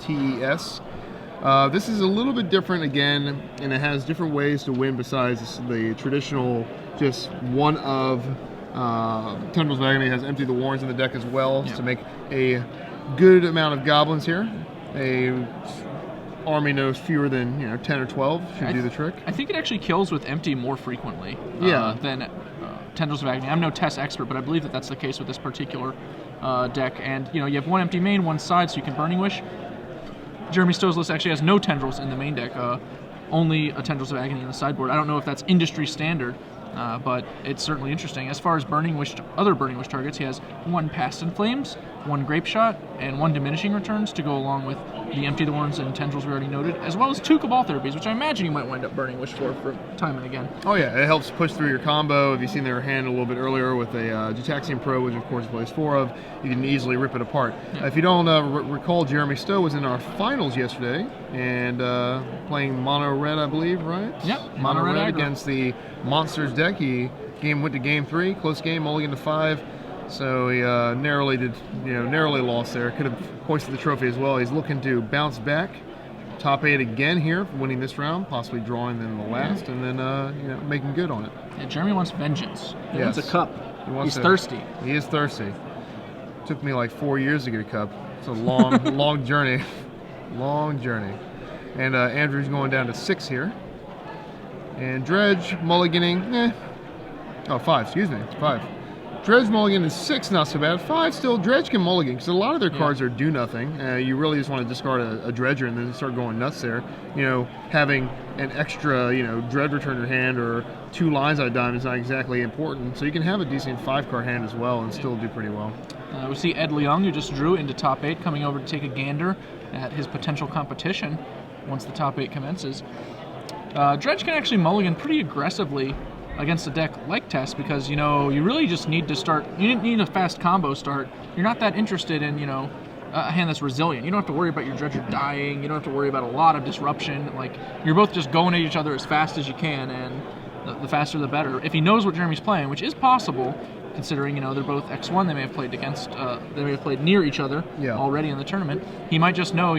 TES. This is a little bit different again, and it has different ways to win besides the traditional just one of Tendrils of Agony. Has Empty the Warrens in the deck as well to make a good amount of goblins here. A army knows fewer than 10 or 12 should do the trick. I think it actually kills with Empty more frequently than Tendrils of Agony. I'm no test expert, but I believe that that's the case with this particular deck. And you have one empty main, one side, so you can Burning Wish. Jeremy Stowe's list actually has no Tendrils in the main deck, only a Tendrils of Agony in the sideboard. I don't know if that's industry standard, but it's certainly interesting. As far as other Burning Wish targets, he has one Past in Flames, one Grape Shot, and one Diminishing Returns to go along with the Empty the Warrens and Tendrils we already noted, as well as 2 Cabal Therapies, which I imagine you might wind up Burning Wish for time and again. Oh yeah, it helps push through your combo. If you've seen their hand a little bit earlier with a Gitaxian Pro, which of course he plays 4 of, you can easily rip it apart. Yeah. If you don't recall, Jeremy Stowe was in our finals yesterday, and playing Mono Red, I believe, right? Yep, Mono Red against the Monsters deck. He went to game 3, close game, mulligan to 5. So he narrowly lost there. Could have hoisted the trophy as well. He's looking to bounce back, top 8 again here, winning this round, possibly drawing in the last, and then making good on it. Yeah, Jeremy wants vengeance. He wants a cup. He's thirsty. He is thirsty. Took me like 4 years to get a cup. It's a long, long journey. Long journey. And Andrew's going down to 6 here. And Dredge mulliganing. 5. Excuse me. It's 5. Dredge mulligan is 6, not so bad. 5 still. Dredge can mulligan because a lot of their cards are do nothing. You really just want to discard a Dredger and then start going nuts there. Having an extra Dread Return in your hand or 2 Lion's Eye Diamond is not exactly important. So you can have a decent 5-card hand as well and still do pretty well. We see Ed Leung, who just drew into top 8, coming over to take a gander at his potential competition once the top 8 commences. Dredge can actually mulligan pretty aggressively against a deck like Test because, you really just need to start, you need a fast combo start. You're not that interested in, a hand that's resilient. You don't have to worry about your Dredger dying. You don't have to worry about a lot of disruption. Like, you're both just going at each other as fast as you can, and the faster the better. If he knows what Jeremy's playing, which is possible, considering, they're both X1, they may have played they may have played near each other already in the tournament. He might just know,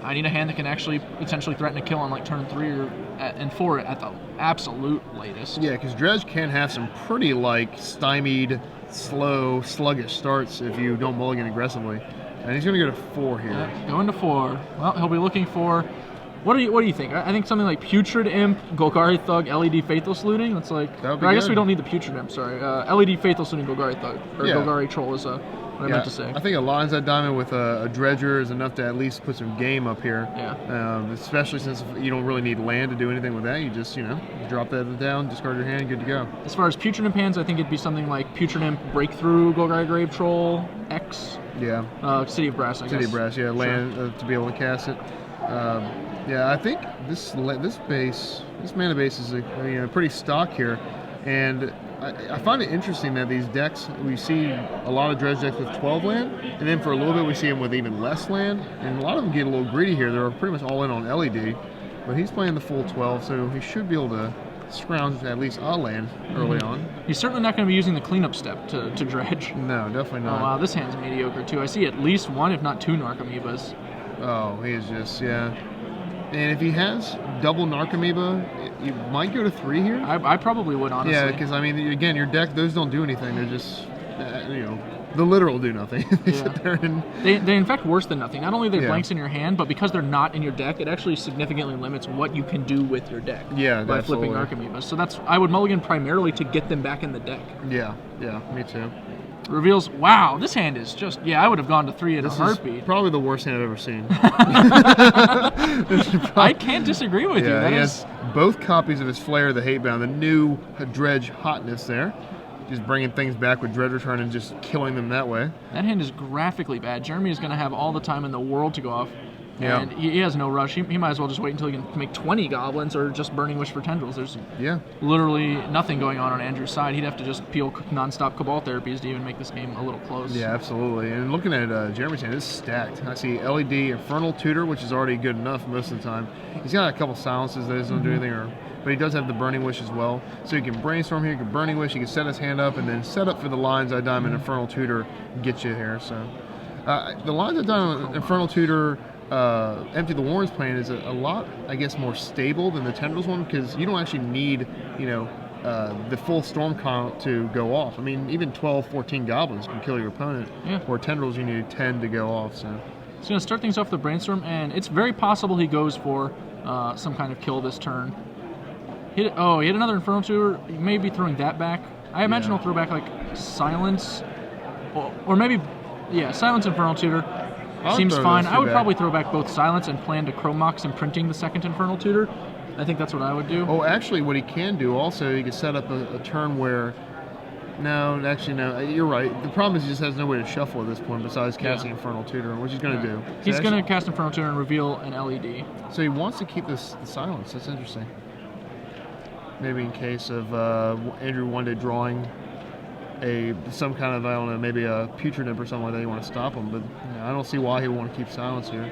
I need a hand that can actually potentially threaten a kill on like turn 3 and 4 at the absolute latest. Yeah, because Dredge can have some pretty stymied, slow, sluggish starts if you don't mulligan aggressively. And he's going to go to 4 here. Yeah, going to 4. Well, he'll be looking for. What do you think? I think something like Putrid Imp, Golgari Thug, LED Faithful Saluting. That's like. I guess we don't need the Putrid Imp. Sorry, LED Faithful Saluting, Golgari Thug or Golgari Troll is what I meant to say. I think a Lion's Eye Diamond with a Dredger is enough to at least put some game up here. Yeah. Especially since you don't really need land to do anything with that. You just drop that down, discard your hand, good to go. As far as Putrid Imp hands, I think it'd be something like Putrid Imp, Breakthrough, Golgari Grave Troll, X. Yeah. City of Brass, I guess. City of Brass, yeah, land to be able to cast it. I think this mana base is pretty stock here, and I find it interesting that these decks, we see a lot of Dredge decks with 12 land, and then for a little bit we see them with even less land, and a lot of them get a little greedy here. They're pretty much all in on LED, but he's playing the full 12, so he should be able to scrounge at least a land early on. He's certainly not going to be using the cleanup step to Dredge. No, definitely not. Oh wow, this hand's mediocre too. I see at least 1, if not 2 Narcomoebas. Oh, he is just, And if he has double Narcomoeba, you might go to 3 here. I probably would, honestly. Yeah, because, again, your deck, those don't do anything. They're just, the literal do nothing. Sit there and... They infect worse than nothing. Not only are they blanks in your hand, but because they're not in your deck, it actually significantly limits what you can do with your deck. Yeah, by flipping Narcomoebas. So I would mulligan primarily to get them back in the deck. Yeah, me too. Reveals, wow, this hand is just, I would have gone to 3 in a heartbeat. Is probably the worst hand I've ever seen. I can't disagree with you. He has both copies of his Flare, the Hatebound, the new Dredge hotness there. Just bringing things back with Dread Return and just killing them that way. That hand is graphically bad. Jeremy is going to have all the time in the world to go off. And he has no rush. He might as well just wait until he can make 20 goblins or just Burning Wish for Tendrils. There's literally nothing going on Andrew's side. He'd have to just peel non-stop Cabal Therapies to even make this game a little close. Yeah, absolutely. And looking at Jeremy's hand, it's stacked. I see LED Infernal Tutor, which is already good enough most of the time. He's got a couple silences that doesn't do anything, but he does have the Burning Wish as well. So he can Brainstorm here, he can Burning Wish, he can set his hand up, and then set up for the Lion's Eye Diamond Infernal Tutor, get you here. So the Lion's Eye Diamond Infernal Tutor Empty the Warren's plan is a lot, I guess, more stable than the Tendrils one, because you don't actually need, the full storm count to go off. I mean, even 12, 14 goblins can kill your opponent. Yeah. Or Tendrils, you need 10 to go off. So he's going to start things off the Brainstorm, and it's very possible he goes for some kind of kill this turn. He hit another Infernal Tutor. He may be throwing that back. I imagine he'll throw back like Silence, or maybe, Silence Infernal Tutor. Seems fine. I would probably throw back both Silence and plan to Chrome Mox imprinting the second Infernal Tutor. I think that's what I would do. Oh, actually, what he can do also, he can set up a turn where... No, you're right. The problem is he just has no way to shuffle at this point besides casting Infernal Tutor, which he's going to do. So he's going to cast Infernal Tutor and reveal an LED. So he wants to keep the Silence. That's interesting. Maybe in case of Andrew one day drawing some kind of, I don't know, maybe a Putrid Imp or something like that, you want to stop him, but I don't see why he would want to keep Silence here.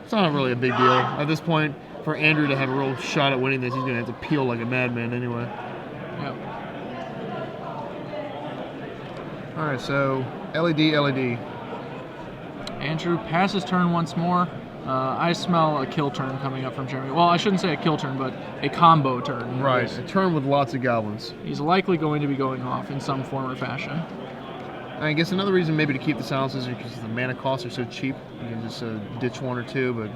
It's not really a big deal. At this point, for Andrew to have a real shot at winning this, he's going to have to peel like a madman anyway. Yep. Alright, so LED. Andrew passes turn once more. I smell a kill turn coming up from Jeremy. Well, I shouldn't say a kill turn, but a combo turn. Right, a turn with lots of goblins. He's likely going to be going off in some form or fashion. I guess another reason maybe to keep the Silences is because the mana costs are so cheap. You can just ditch one or two, but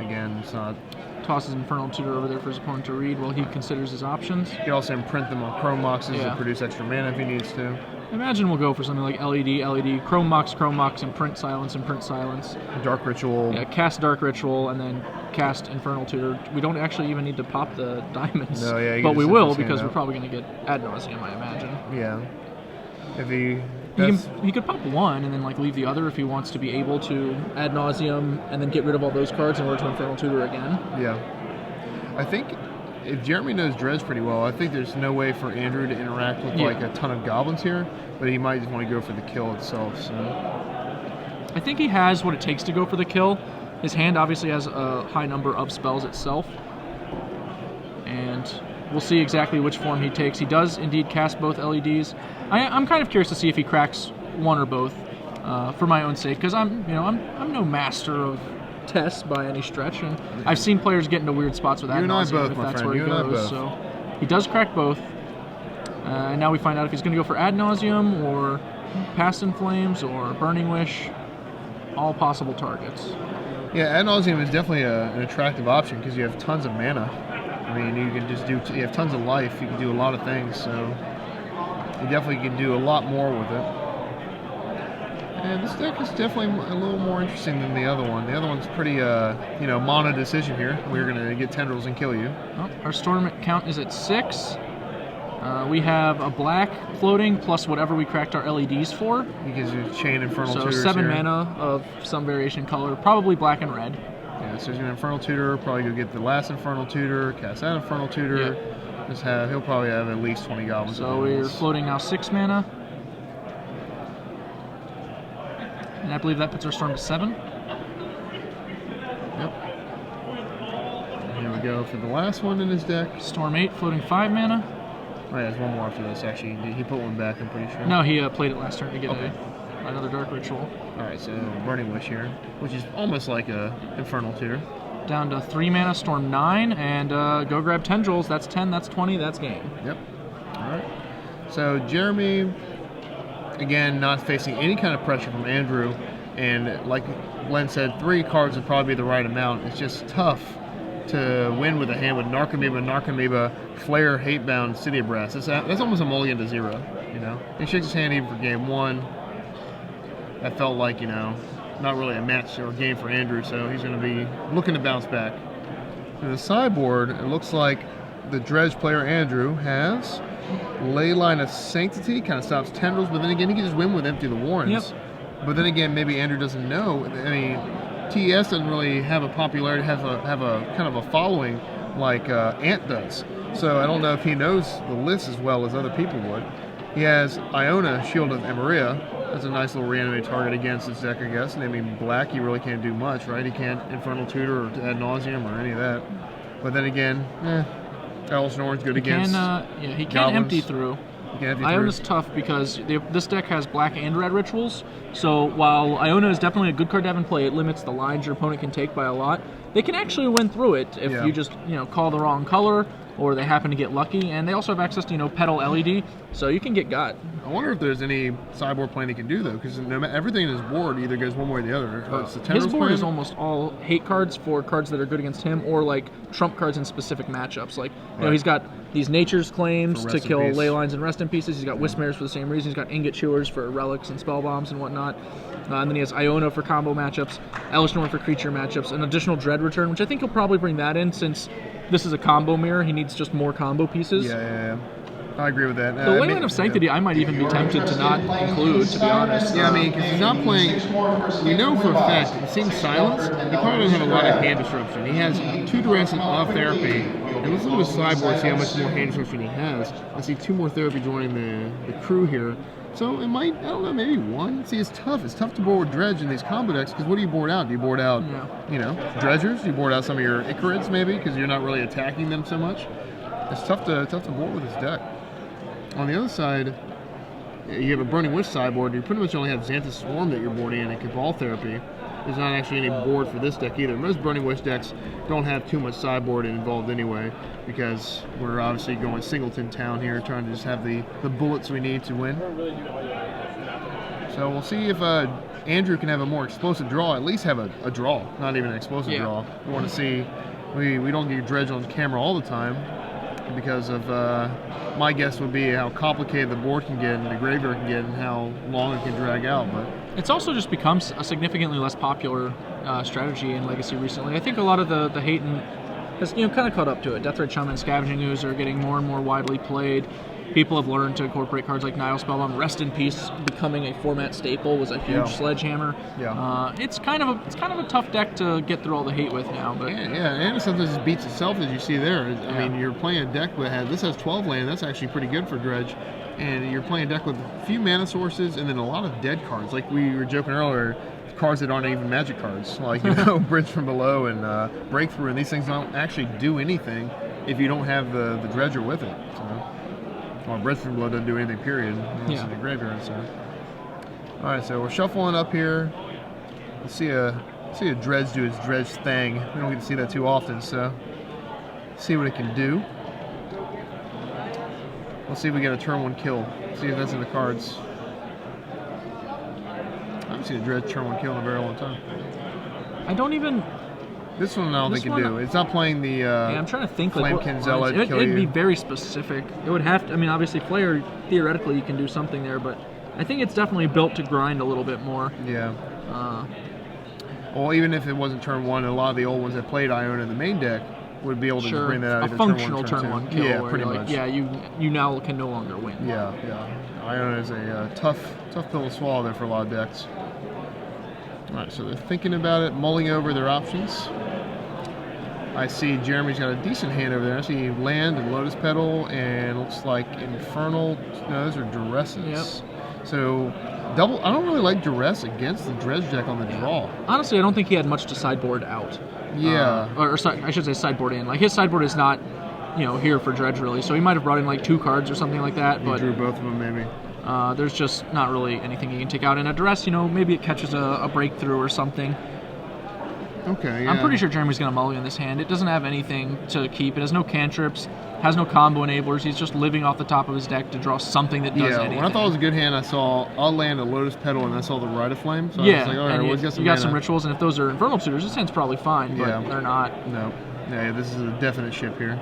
again, it's not... Tosses Infernal Tutor over there for his opponent to read while he considers his options. You can also imprint them on Chrome Moxes to produce extra mana if he needs to. I imagine we'll go for something like LED, Chrome Mox, imprint Silence. Dark Ritual. Yeah, cast Dark Ritual, and then cast Infernal Tutor. We don't actually even need to pop the diamonds. No, yeah, but we will, because we're probably going to get Ad Nauseam, I imagine. Yeah. If he could pop one and then leave the other if he wants to be able to Ad Nauseam and then get rid of all those cards in order to Infernal Tutor again. Yeah. I think if Jeremy knows Dredge pretty well, I think there's no way for Andrew to interact with a ton of goblins here, but he might just want to go for the kill itself. So I think he has what it takes to go for the kill. His hand obviously has a high number of spells itself, and we'll see exactly which form he takes. He does indeed cast both LEDs. I'm kind of curious to see if he cracks one or both, for my own sake, because I'm no master of tests by any stretch, and I've seen players get into weird spots with Ad Nauseam if that's where he goes. So he does crack both, and now we find out if he's going to go for Ad Nauseam or Past in Flames or Burning Wish, all possible targets. Yeah, Ad Nauseam is definitely an attractive option because you have tons of mana. I mean, you can just you have tons of life. You can do a lot of things, so you definitely can do a lot more with it. And this deck is definitely a little more interesting than the other one. The other one's pretty, mono decision here. We're going to get Tendrils and kill you. Well, our storm count is at 6. We have a black floating plus whatever we cracked our LEDs for. Because you chain Infernal Tutors So 7 here. mana of some variation color, probably black and red. Yeah, so he's going to Infernal Tutor, probably go get the last Infernal Tutor, cast that Infernal Tutor. Yep. He'll probably have at least 20 goblins. So we're floating now 6 mana. And I believe that puts our storm to 7. Yep. Here we go for the last one in his deck. Storm 8, floating 5 mana. Oh, yeah, there's one more after this, actually. He put one back, I'm pretty sure. No, he played it last turn to get another Dark Ritual. Alright, so Burning Wish here, which is almost like a Infernal Tutor. Down to 3 mana, Storm 9, and go grab Tendrils. That's 10, that's 20, that's game. Yep. Alright. So Jeremy, again, not facing any kind of pressure from Andrew, and like Len said, 3 cards would probably be the right amount. It's just tough to win with a hand with Narcomoeba, Flare, Hatebound, City of Brass. That's almost a mulligan to 0, you know? He shakes his hand even for game 1. That felt like, not really a match or game for Andrew, so he's going to be looking to bounce back. In the sideboard, it looks like the Dredge player Andrew has Leyline of Sanctity, kind of stops Tendrils, but then again, he can just win with Empty the Warrens. Yep. But then again, maybe Andrew doesn't know. I mean, TES doesn't really have a popularity, have a kind of a following like Ant does. So I don't know if he knows the list as well as other people would. He has Iona, Shield of Emeria. That's a nice little reanimate target against his deck, I guess. And I mean, black, he really can't do much, right? He can't Infernal Tutor or Ad Nauseam or any of that. But then again, Alice and Orange good against he can goblins. empty through. You can have your Iona's tough because this deck has black and red rituals. So while Iona is definitely a good card to have in play, it limits the lines your opponent can take by a lot. They can actually win through it if you just call the wrong color, or they happen to get lucky. And they also have access to Petal LED, so you can get got. I wonder if there's any sideboard plan he can do though, because everything in his board either goes one way or the other. His board is almost all hate cards for cards that are good against him, or like trump cards in specific matchups. Like he's got these Nature's Claims to kill ley lines and rest in pieces. He's got Wismares for the same reason. He's got Ingot Chewers for relics and spell bombs and whatnot. And then he has Iona for combo matchups, Elishnorn for creature matchups, an additional Dread return, which I think he'll probably bring that in since this is a combo mirror. He needs just more combo pieces. Yeah. I agree with that. The Leyline of Sanctity, I might even be tempted to not include, to be honest. Yeah, I mean, because he's not playing. We know for a fact, seeing Silence, he probably doesn't have a lot of hand disruption. He has 2 duress and off therapy. And let's look at his sideboard, see how much more hand disruption he has. I see 2 more therapy joining the crew here. So it might, I don't know, maybe 1. See, it's tough. It's tough to board with Dredge in these combo decks, because what do you board out? Do you board out, Dredgers? Do you board out some of your Icarids, maybe, because you're not really attacking them so much? It's tough to board with this deck. On the other side, you have a Burning Wish sideboard. You pretty much only have Xanthous Swarm that you're boarding in and Cabal Therapy. There's not actually any board for this deck either. Most Burning Wish decks don't have too much sideboard involved anyway, because we're obviously going singleton town here, trying to just have the bullets we need to win. So we'll see if Andrew can have a more explosive draw, at least have a draw, not even an explosive draw. We want to see, we don't get Dredge on camera all the time, because of my guess would be how complicated the board can get and the graveyard can get and how long it can drag out. But it's also just become a significantly less popular strategy in Legacy recently. I think a lot of the hate has kind of caught up to it. Death Ray Shaman and Scavenging Ooze are getting more and more widely played. People have learned to incorporate cards like Nile Spellbomb. Rest in Peace becoming a format staple was a huge sledgehammer. It's kind of a tough deck to get through all the hate with now. But and it sometimes just beats itself, as you see there. I mean, you're playing a deck that this has 12 land. That's actually pretty good for Dredge. And you're playing a deck with a few mana sources and then a lot of dead cards. Like we were joking earlier, cards that aren't even magic cards, like Bridge from Below and Breakthrough, and these things don't actually do anything if you don't have the Dredger with it. Well, Bridge from Below doesn't do anything, period. It's in the graveyard. So, all right, so we're shuffling up here. Let's see a Dredge do its Dredge thing. We don't get to see that too often, so see what it can do. Let's see if we get a turn 1 kill. See if that's in the cards. I haven't seen a Dredge turn 1 kill in a very long time. This one I don't think it can do. It's not playing the I'm trying to think Flamekin Zealot. It'd be very specific. It would have to, I mean, obviously Flare, theoretically you can do something there, but I think it's definitely built to grind a little bit more. Yeah. Well, even if it wasn't turn 1, a lot of the old ones that played Iona in the main deck would be able to bring that out. A functional turn 1 kill. Yeah, pretty much. Yeah, you now can no longer win. Yeah. Iona is a tough pill to swallow there for a lot of decks. All right, so they're thinking about it, mulling over their options. I see Jeremy's got a decent hand over there. I see Land and Lotus Petal and looks like Infernal. No, those are Duresses. Yep. So double. I don't really like Duress against the Dredge deck on the draw. Honestly, I don't think he had much to sideboard out. Yeah. Or I should say sideboard in. Like his sideboard is not, here for Dredge really. So he might have brought in like 2 cards or something like that. He drew both of them maybe. There's just not really anything you can take out in a Duress. Maybe it catches a breakthrough or something. Okay, yeah. I'm pretty sure Jeremy's going to mulligan this hand. It doesn't have anything to keep. It has no cantrips, has no combo enablers. He's just living off the top of his deck to draw something that does anything. When I thought it was a good hand, I saw a land, a Lotus Petal, and I saw the Rite of Flame. So I was like, all right, you got some rituals, and if those are Infernal Tutors, this hand's probably fine, but they're not. No. Yeah, this is a definite ship here.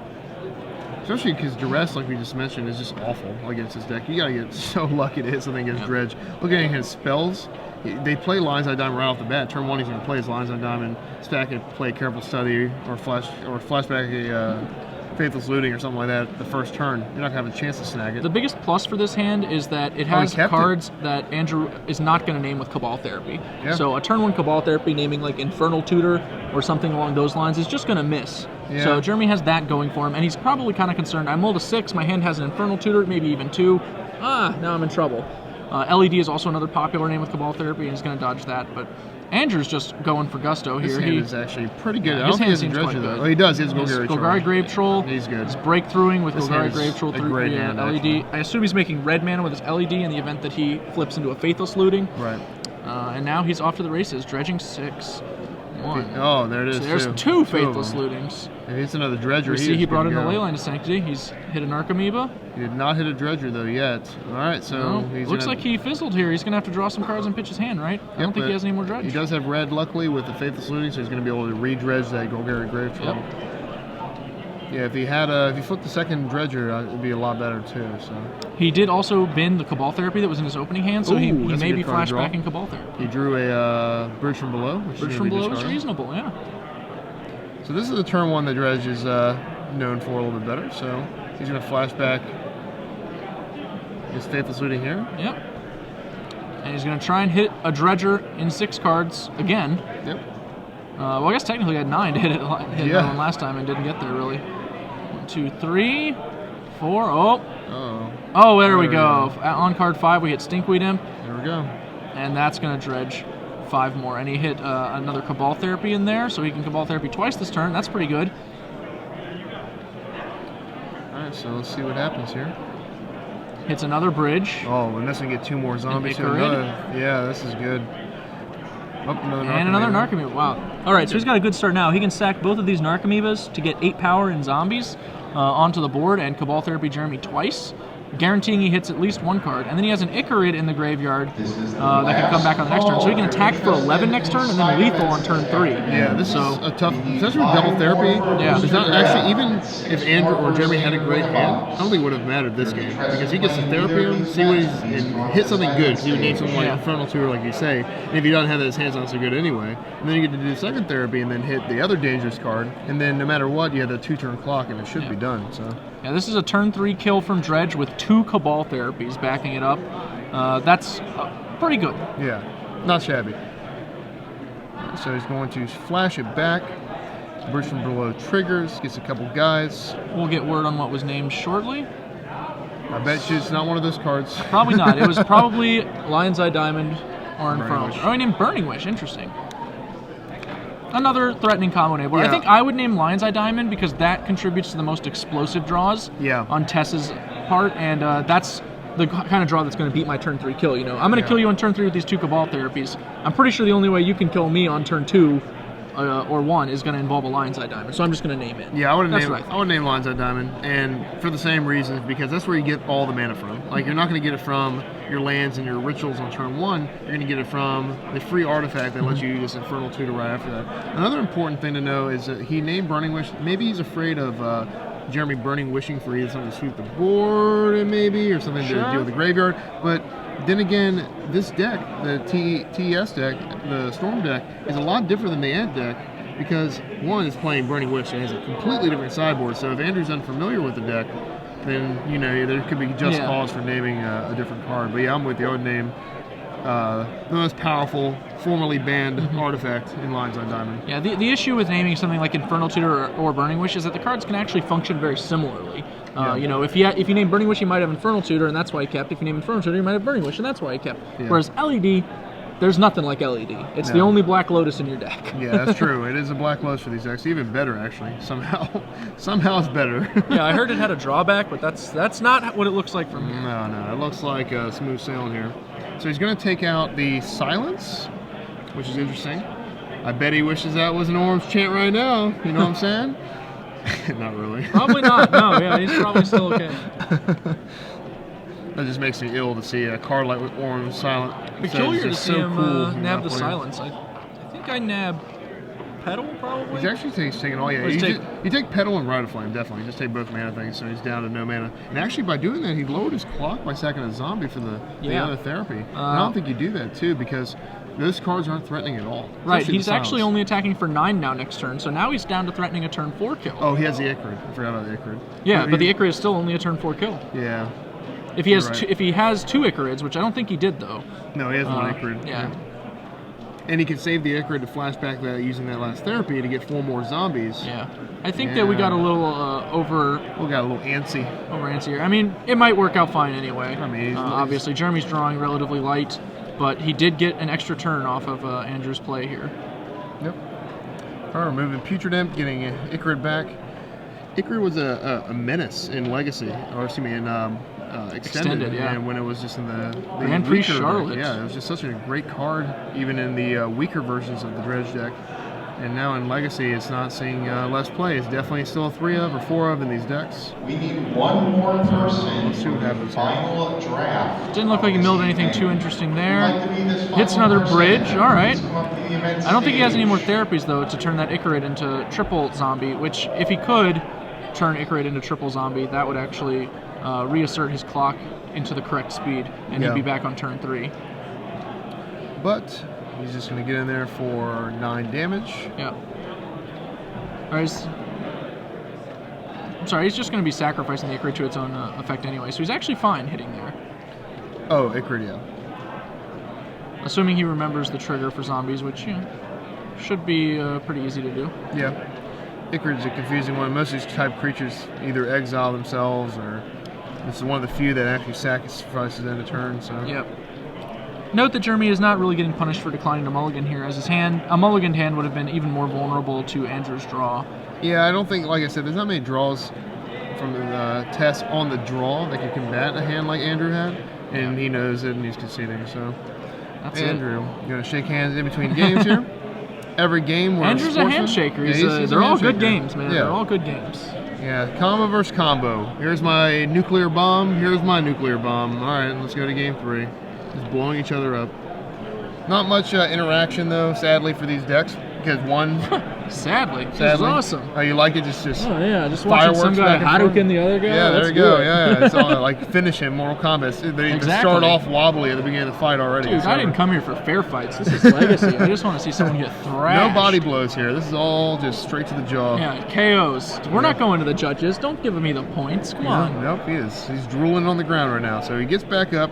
Especially because Duress, like we just mentioned, is just awful against this deck. You gotta get so lucky to hit something against Dredge. Look at his spells. They play Lion's Eye Diamond right off the bat. Turn 1, he's going to play his Lion's Eye Diamond, stack it, play Careful Study, or flashback a Faithless Looting or something like that the first turn. You're not going to have a chance to snag it. The biggest plus for this hand is that it has cards that Andrew is not going to name with Cabal Therapy. Yeah. So a turn 1 Cabal Therapy naming like Infernal Tutor or something along those lines is just going to miss. Yeah. So Jeremy has that going for him, and he's probably kind of concerned. I mulled a 6, my hand has an Infernal Tutor, maybe even 2. Now I'm in trouble. LED is also another popular name with Cabal Therapy, and he's going to dodge that. But Andrew's just going for gusto His here. hand is actually pretty good. I his don't think he hand has a seems dredger quite though. good. Oh, he does. He has Yes, Golgari Golgari Grave Troll. He's good. He's breakthroughing with This Golgari hand is Grave Troll a through great the hand, LED. actually. I assume he's making red mana with his LED in the event that he flips into a Faithless Looting. Right. And now he's off to the races, dredging 6. 1. Oh, there it is. So there's two. two of Faithless them. Lootings. If it's another dredger, We see is he brought good in to the go. Leyline to Sanctity. He's hit an Archamoeba. He did not hit a dredger though yet. All right, so No, he's looks gonna, like he fizzled here. He's going to have to draw some cards and pitch his hand, right? I don't think he has any more dredge. He does have red, luckily, with the Faithless Looting, so he's going to be able to re-dredge that Golgari Grave Troll. Yep. Yeah, if he flipped the second dredger, it'd be a lot better too. So He did also bin the Cabal Therapy that was in his opening hand, so he Ooh, that's a may good be card to draw. flashbacking Cabal Therapy. he drew a Bridge from Below, which Bridge is from gonna be below is discarded. reasonable, yeah. So this is the turn one that Dredge is known for a little bit better. So he's going to flashback his Faithless Looting here. Yep. And he's going to try and hit a Dredger in 6 cards again. Yep. Well, I guess technically he had 9 to hit that one last time and didn't get there, really. 1, 2, 3, 4. Oh, there we go. On card 5, we hit Stinkweed Imp. There we go. And that's going to dredge 5 more. And he hit another Cabal Therapy in there, so he can Cabal Therapy twice this turn. That's pretty good. All right, so let's see what happens here. Hits another Bridge. Oh, and this one get 2 more zombies here. Icarid. Yeah, this is good. Oh, And another Narcomoeba. Wow. All right, so he's got a good start now. He can sack both of these Narcomoebas to get 8 power and zombies Onto the board and Cabal Therapy Jeremy twice, guaranteeing he hits at least 1 card. And then he has an Icarid in the graveyard that can come back on the next turn. So he can attack for 11 next turn and then lethal on turn 3. Yeah, this is a tough, especially with double therapy. Yeah. It's not actually, even if Andrew or Jeremy had a great hand, I don't think it would have mattered this game because he gets to therapy him, see what he's, and hit something good because he would need something like Infernal Tutor, like you say. And if he doesn't have that, his hand's not so good anyway. And then you get to do the second therapy and then hit the other dangerous card. And then no matter what, you have the 2-turn clock and it should be done. So. Yeah, this is a turn 3 kill from Dredge with 2 Cabal Therapies backing it up. That's pretty good. Yeah, not shabby. So he's going to flash it back. Bridge from Below triggers, gets a couple guys. We'll get word on what was named shortly. I bet you it's not one of those cards. Probably not. It was probably Lion's Eye Diamond or Infernal. Wish. Oh, he named Burning Wish. Interesting. Another threatening combo enabler. Yeah. I think I would name Lion's Eye Diamond because that contributes to the most explosive draws on Tess's part, and that's the kind of draw that's going to beat my turn 3 kill. You know, I'm going to kill you on turn 3 with these 2 Cabal Therapies. I'm pretty sure the only way you can kill me on turn 2 or 1 is going to involve a Lion's Eye Diamond, so I'm just going to name it. Yeah, I would name Lion's Eye Diamond, and for the same reasons, because that's where you get all the mana from. Like, you're not going to get it from your lands and your rituals on turn 1. You're going to get it from the free artifact that lets you use Infernal Tutor right after that. Another important thing to know is that he named Burning Wish. Maybe he's afraid of Jeremy Burning Wishing for either something to sweep the board, maybe, or something to deal with the graveyard. But then again, this deck, the TES deck, the Storm deck, is a lot different than the Ant deck because one is playing Burning Wish, so it has a completely different sideboard. So if Andrew's unfamiliar with the deck, then you know there could be just cause for naming a different card. But yeah, I'm with you. I would name the most powerful, formerly banned artifact in Lion's Eye Diamond. Yeah, the issue with naming something like Infernal Tutor or Burning Wish is that the cards can actually function very similarly. You know, if you name Burning Wish, you might have Infernal Tutor, and that's why he kept. If you name Infernal Tutor, you might have Burning Wish, and that's why he kept. Yeah. Whereas LED, there's nothing like LED. It's the only Black Lotus in your deck. Yeah, that's true. It is a Black Lotus for these decks. Even better, actually. Somehow it's better. Yeah, I heard it had a drawback, but that's not what it looks like from here. No. It looks like smooth sailing here. So he's going to take out the Silence, which is interesting. I bet he wishes that was an Orange Chant right now. You know what I'm saying? Not really. Probably not. No, yeah, he's probably still okay. That just makes me ill to see a card like with Orange Silent. Peculiar to see him cool nab the Silence. I think I nab Petal, probably? He's actually taking all, you take Petal and Rite of Flame, definitely. Just take both mana things, so he's down to no mana. And actually, by doing that, he lowered his clock by sacking a zombie for the other therapy. I don't think you do that, too, because those cards aren't threatening at all. Right, he's actually only attacking for 9 now next turn, so now he's down to threatening a turn 4 kill. Oh, he has the Icarid. I forgot about the Icarid. Yeah, but the Icarid is still only a turn 4 kill. Yeah. If he has if he has 2 Icarids, which I don't think he did, though. No, he has one Icarid. Yeah. And he can save the Icarid to flashback that using that last therapy to get 4 more zombies. Yeah. I think that we got a little We got a little antsy. Over antsy here. I mean, it might work out fine anyway. I mean, obviously, Jeremy's drawing relatively light. but he did get an extra turn off of Andrew's play here. Yep. All right, removing Putrid Imp, getting Icarid back. Icarid was a menace in Legacy, or excuse me, in Extended, yeah. And when it was just in the Grand Prix weaker, Charlotte. yeah, it was just such a great card, even in the weaker versions of the Dredge deck. And now in Legacy, it's not seeing less play. It's definitely still 3 of or 4 of in these decks. We need one more person Let's see what for the happens here. final draft. Didn't look like he milled anything too interesting there. Hits another bridge. All right. I don't think he has any more therapies, though, to turn that Icarid into triple zombie, which, if he could turn Icarid into triple zombie, that would actually reassert his clock into the correct speed, and he'd be back on turn 3. But he's just going to get in there for 9 damage. Yeah. All right. I'm sorry, he's just going to be sacrificing the Icarid to its own effect anyway, so he's actually fine hitting there. Oh, Icarid, yeah. Assuming he remembers the trigger for zombies, which, should be pretty easy to do. Yeah. Icarid's a confusing one. Most of these type creatures either exile themselves, or this is one of the few that actually sacrifices in a turn. So. Yep. Note that Jeremy is not really getting punished for declining to mulligan here, as a mulliganed hand would have been even more vulnerable to Andrew's draw. Yeah, I don't think, like I said, there's not many draws from the test on the draw that can combat a hand like Andrew had, and he knows it and he's conceding. So, That's Andrew, you gonna shake hands in between games here? Every game, we're Andrew's a handshaker. They're all good games, man. Yeah. They're all good games. Yeah, combo versus combo. Here's my nuclear bomb. Here's my nuclear bomb. All right, let's go to game 3. Just blowing each other up. Not much interaction though, sadly, for these decks, because one. Sadly, this is awesome. Oh, you like it? Just oh yeah, just watching some fireworks guy back and Hadouken the other guy. Yeah, there That's you go. good. Yeah, it's all like finish him, Mortal Kombat. They Exactly. start off wobbly at the beginning of the fight already. Dude, so. I didn't come here for fair fights. This is Legacy. I just want to see someone get thrashed. No body blows here. This is all just straight to the jaw. Yeah, KOs. We're not going to the judges. Don't give me the points. Come on. Nope, he is. He's drooling on the ground right now. So he gets back up.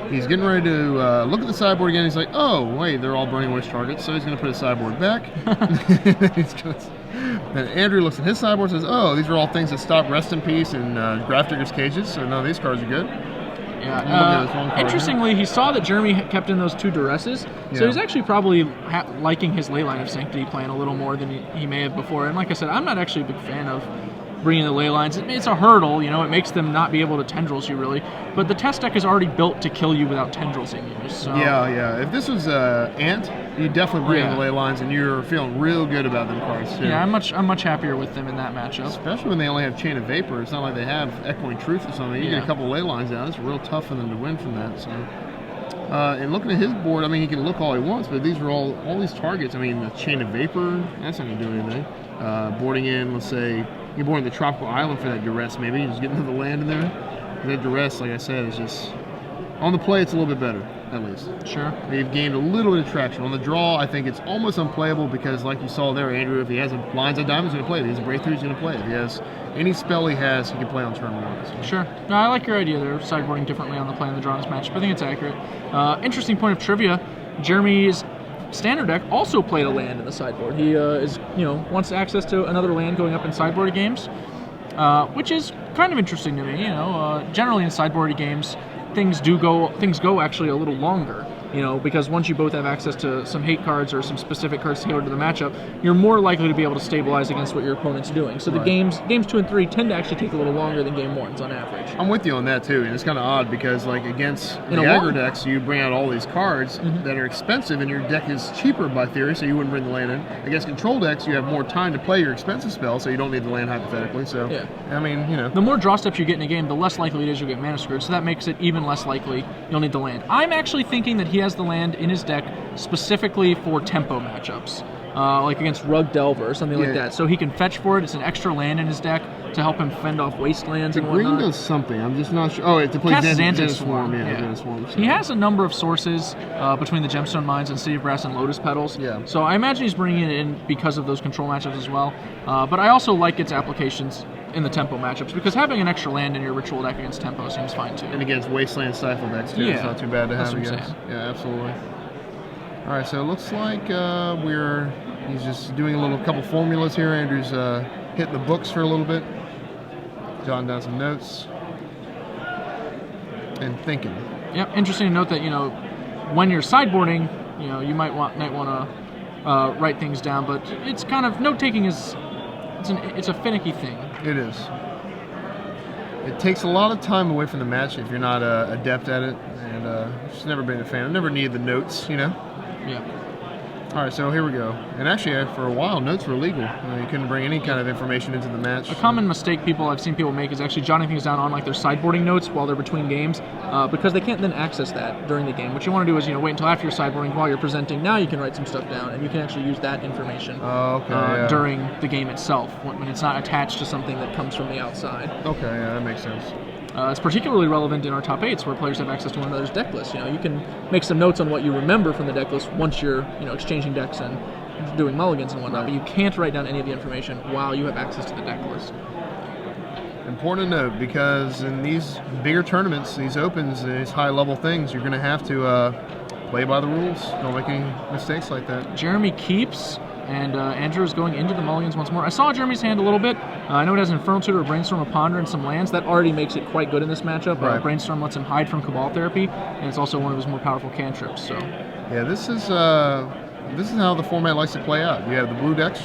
He's getting ready to look at the sideboard again. He's like, oh, wait, they're all burning wish targets. So he's going to put his sideboard back. Then Andrew looks at his sideboard and says, oh, these are all things that stop Rest in Peace and Grafdigger's Cages. So no, these cards are good. Yeah. Interestingly, he saw that Jeremy kept in those 2 duresses, so he's actually probably liking his Leyline of Sanctity plan a little more than he may have before. And like I said, I'm not actually a big fan of bringing the ley lines. It's a hurdle, it makes them not be able to tendrils you really. But the test deck is already built to kill you without tendrils-ing you. So. Yeah. If this was Ant, you'd definitely bring in the ley lines, and you're feeling real good about them cards too. Yeah, I'm much happier with them in that matchup. Especially when they only have Chain of Vapor. It's not like they have Echoing Truth or something. You get a couple ley lines down. It's real tough for them to win from that. So. And looking at his board, I mean, he can look all he wants, but these are all these targets. I mean, the Chain of Vapor, that's not going to do anything. Boarding in, let's say, you're boarding the Tropical Island for that duress, maybe. Just getting another land in there. And that duress, like I said, is just... On the play, it's a little bit better, at least. Sure. They've gained a little bit of traction. On the draw, I think it's almost unplayable because, like you saw there, Andrew, if he has lines of diamonds, he's going to play it. If he has a breakthrough, he's going to play it. If he has any spell he has, he can play on turn 1. So. Sure. No, I like your idea there, sideboarding differently on the play in the draw in this match, but I think it's accurate. Interesting point of trivia, Jeremy's standard deck also played a land in the sideboard. He wants access to another land going up in sideboard games, which is kind of interesting to me. Generally in sideboard games, things go actually a little longer. Because once you both have access to some hate cards or some specific cards tailored to the matchup, you're more likely to be able to stabilize against what your opponent's doing. So the games 2 and 3 tend to actually take a little longer than game 1s on average. I'm with you on that too, and it's kind of odd because like against the aggro decks, you bring out all these cards that are expensive, and your deck is cheaper by theory, so you wouldn't bring the land in. Against control decks, you have more time to play your expensive spell, so you don't need the land hypothetically. So I mean, the more draw steps you get in a game, the less likely it is you'll get mana screwed. So that makes it even less likely you'll need the land. I'm actually thinking that he has the land in his deck specifically for tempo matchups, like against Rug Delver or something like that. So he can fetch for it. It's an extra land in his deck to help him fend off wastelands and whatnot. Green does something. I'm just not sure. Oh, to play Xanthid Swarm. Xanthid Swarm. So. He has a number of sources between the Gemstone Mines and City of Brass and Lotus Petals. Yeah. So I imagine he's bringing it in because of those control matchups as well. But I also like its applications in the tempo matchups, because having an extra land in your ritual deck against tempo seems fine too. And against Wasteland Stifle decks too, it's not too bad to have against. Yeah, absolutely. All right, so it looks like he's just doing a couple formulas here. Andrew's hitting the books for a little bit, jotting down some notes, and thinking. Yep, interesting to note that, when you're sideboarding, you might want to write things down, but it's kind of note taking is it's a finicky thing. It is. It takes a lot of time away from the match if you're not adept at it, and I've just never been a fan. I've never needed the notes, Yeah. All right, so here we go. And actually, for a while, notes were illegal. You couldn't bring any kind of information into the match. A common mistake I've seen people make is actually jotting things down on like their sideboarding notes while they're between games, because they can't then access that during the game. What you want to do is wait until after you're sideboarding while you're presenting. Now you can write some stuff down, and you can actually use that information during the game itself when it's not attached to something that comes from the outside. Okay, yeah, that makes sense. It's particularly relevant in our top 8s where players have access to one another's deck lists. You can make some notes on what you remember from the deck list once you're exchanging decks and doing mulligans and whatnot, but you can't write down any of the information while you have access to the deck list. Important to note, because in these bigger tournaments, these opens, these high-level things, you're going to have to play by the rules. Don't make any mistakes like that. Jeremy keeps, and Andrew is going into the mulligans once more. I saw Jeremy's hand a little bit. I know it has Infernal Tutor, a Brainstorm, a Ponder, and some lands. That already makes it quite good in this matchup. Right. Brainstorm lets him hide from Cabal Therapy, and it's also one of his more powerful cantrips. So, yeah, this is how the format likes to play out. You have the blue decks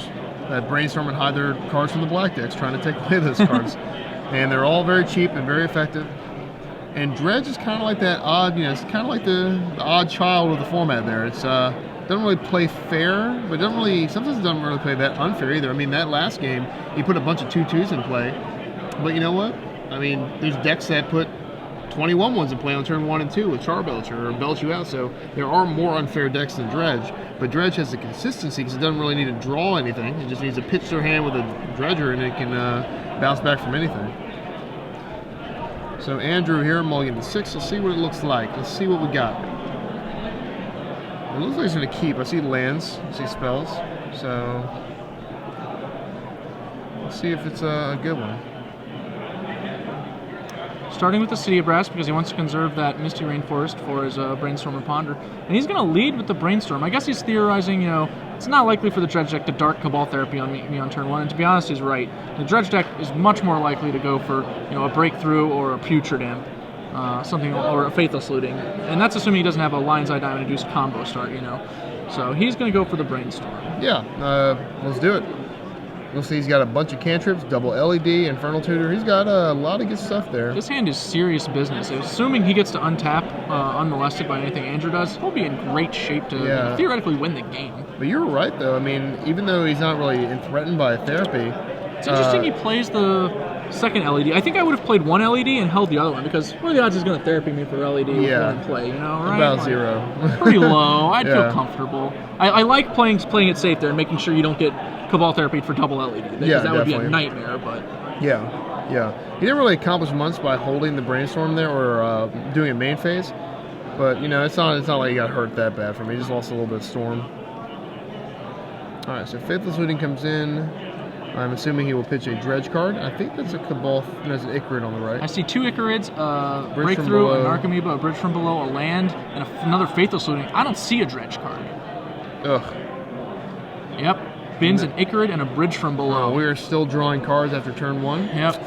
that brainstorm and hide their cards from the black decks, trying to take away those cards, and they're all very cheap and very effective. And Dredge is kind of like that odd, it's kind of like the odd child of the format there. It's doesn't really play fair, but sometimes it doesn't really play that unfair either. I mean, that last game, he put a bunch of 2/2s in play, but you know what? I mean, there's decks that put 21 ones in play on turn 1 and 2 with Charbelcher or Belch You Out, so there are more unfair decks than Dredge, but Dredge has the consistency because it doesn't really need to draw anything. It just needs to pitch their hand with a Dredger, and it can bounce back from anything. So Andrew here, mulligan to 6. Let's see what it looks like. Let's see what we got. It looks like he's going to keep. I see lands, I see spells, so let's see if it's a good one. starting with the City of Brass because he wants to conserve that Misty Rainforest for his Brainstorm or Ponder. And he's going to lead with the Brainstorm. I guess he's theorizing, it's not likely for the Dredge deck to dart Cabal Therapy on me on turn 1. And to be honest, he's right. The Dredge deck is much more likely to go for, a Breakthrough or a Putrid Imp. Something, or a Faithless Looting. And that's assuming he doesn't have a Lion's Eye Diamond induced combo start, So he's going to go for the Brainstorm. Yeah, let's do it. You'll see he's got a bunch of cantrips, double LED, Infernal Tutor. He's got a lot of good stuff there. This hand is serious business. Assuming he gets to untap unmolested by anything Andrew does, he'll be in great shape to theoretically win the game. But you're right, though. I mean, even though he's not really threatened by therapy... It's interesting he plays the second LED. I think I would have played one LED and held the other one because what are the odds he's going to therapy me for LED with one play, right? About zero. Pretty low. I'd feel comfortable. I like playing it safe there and making sure you don't get Cabal Therapy for double LED. Because that would be a nightmare. But Yeah. He didn't really accomplish much by holding the Brainstorm there or doing a main phase. But, it's not like he got hurt that bad from me. He just lost a little bit of Storm. All right, so Faithless Looting comes in. I'm assuming he will pitch a Dredge card. I think that's a Cabal. There's an Icarid on the right. I see two Icarids, Breakthrough, an Archimeeba, a Bridge from Below, a land, and another Faithless Looting. I don't see a Dredge card. Ugh. Yep. Bins an Icarid and a Bridge from Below. We are still drawing cards after turn 1. Yep.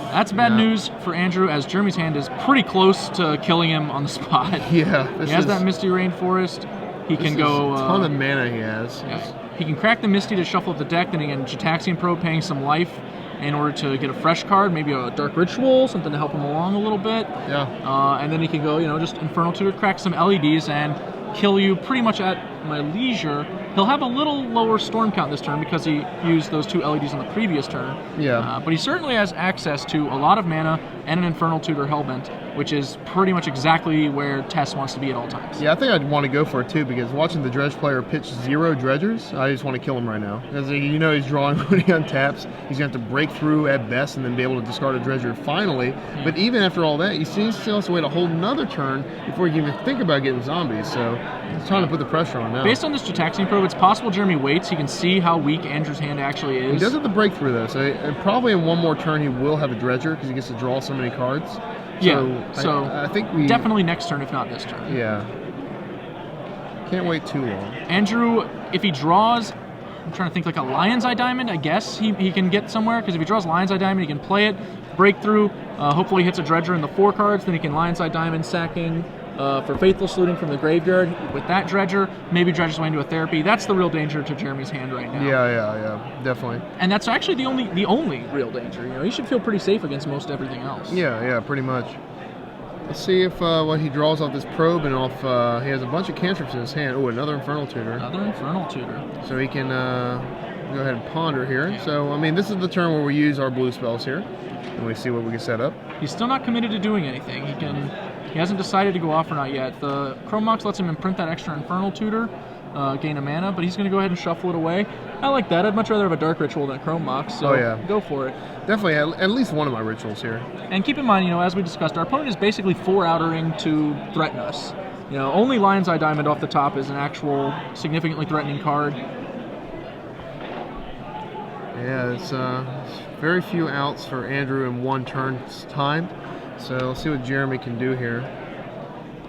That's bad news for Andrew, as Jeremy's hand is pretty close to killing him on the spot. Yeah. He has that Misty Rainforest. He can go... a ton of mana he has. Yeah. He can crack the Misty to shuffle up the deck, then again, Jataxian Probe paying some life in order to get a fresh card, maybe a Dark Ritual, something to help him along a little bit. Yeah. And then he can go, just Infernal Tutor, crack some LEDs, and kill you pretty much at my leisure. He'll have a little lower storm count this turn because he used those two LEDs on the previous turn. Yeah. But he certainly has access to a lot of mana and an Infernal Tutor Hellbent, which is pretty much exactly where Tess wants to be at all times. Yeah, I think I'd want to go for it too because watching the Dredge player pitch 0 Dredgers, I just want to kill him right now. Because he's drawing when he untaps. He's going to have to break through at best and then be able to discard a Dredger finally. But even after all that, he still has to wait a whole another turn before he can even think about getting zombies. So he's trying to put the pressure on now. Based on this Jataxian Probe, it's possible Jeremy waits. He can see how weak Andrew's hand actually is. He does have the breakthrough though, so probably in one more turn he will have a Dredger because he gets to draw so many cards. So I think we definitely next turn, if not this turn. Yeah. Can't wait too long. Andrew, if he draws, I'm trying to think like a Lion's Eye Diamond, I guess he can get somewhere because if he draws Lion's Eye Diamond, he can play it, Breakthrough, hopefully hits a Dredger in the 4 cards, then he can Lion's Eye Diamond, sacking for Faithless Looting from the graveyard. With that Dredger, maybe dredges away into a Therapy. That's the real danger to Jeremy's hand right now. Yeah, definitely. And that's actually the only real danger. You know, he should feel pretty safe against most everything else. Yeah, pretty much. Let's see if what he draws off this probe and off. He has a bunch of cantrips in his hand. Oh, another Infernal Tutor. Another Infernal Tutor. So he can go ahead and ponder here. So, I mean, this is the turn where we use our blue spells here. And we see what we can set up. He's still not committed to doing anything. He hasn't decided to go off or not yet. The Chrome Mox lets him imprint that extra Infernal Tutor, gain a mana, but he's going to go ahead and shuffle it away. I like that. I'd much rather have a Dark Ritual than a Chrome Mox, so go for it. Definitely at least one of my rituals here. And keep in mind, you know, as we discussed, our opponent is basically 4-outering to threaten us. You know, only Lion's Eye Diamond off the top is an actual significantly threatening card. Yeah, it's very few outs for Andrew in one turn's time. So let's see what Jeremy can do here.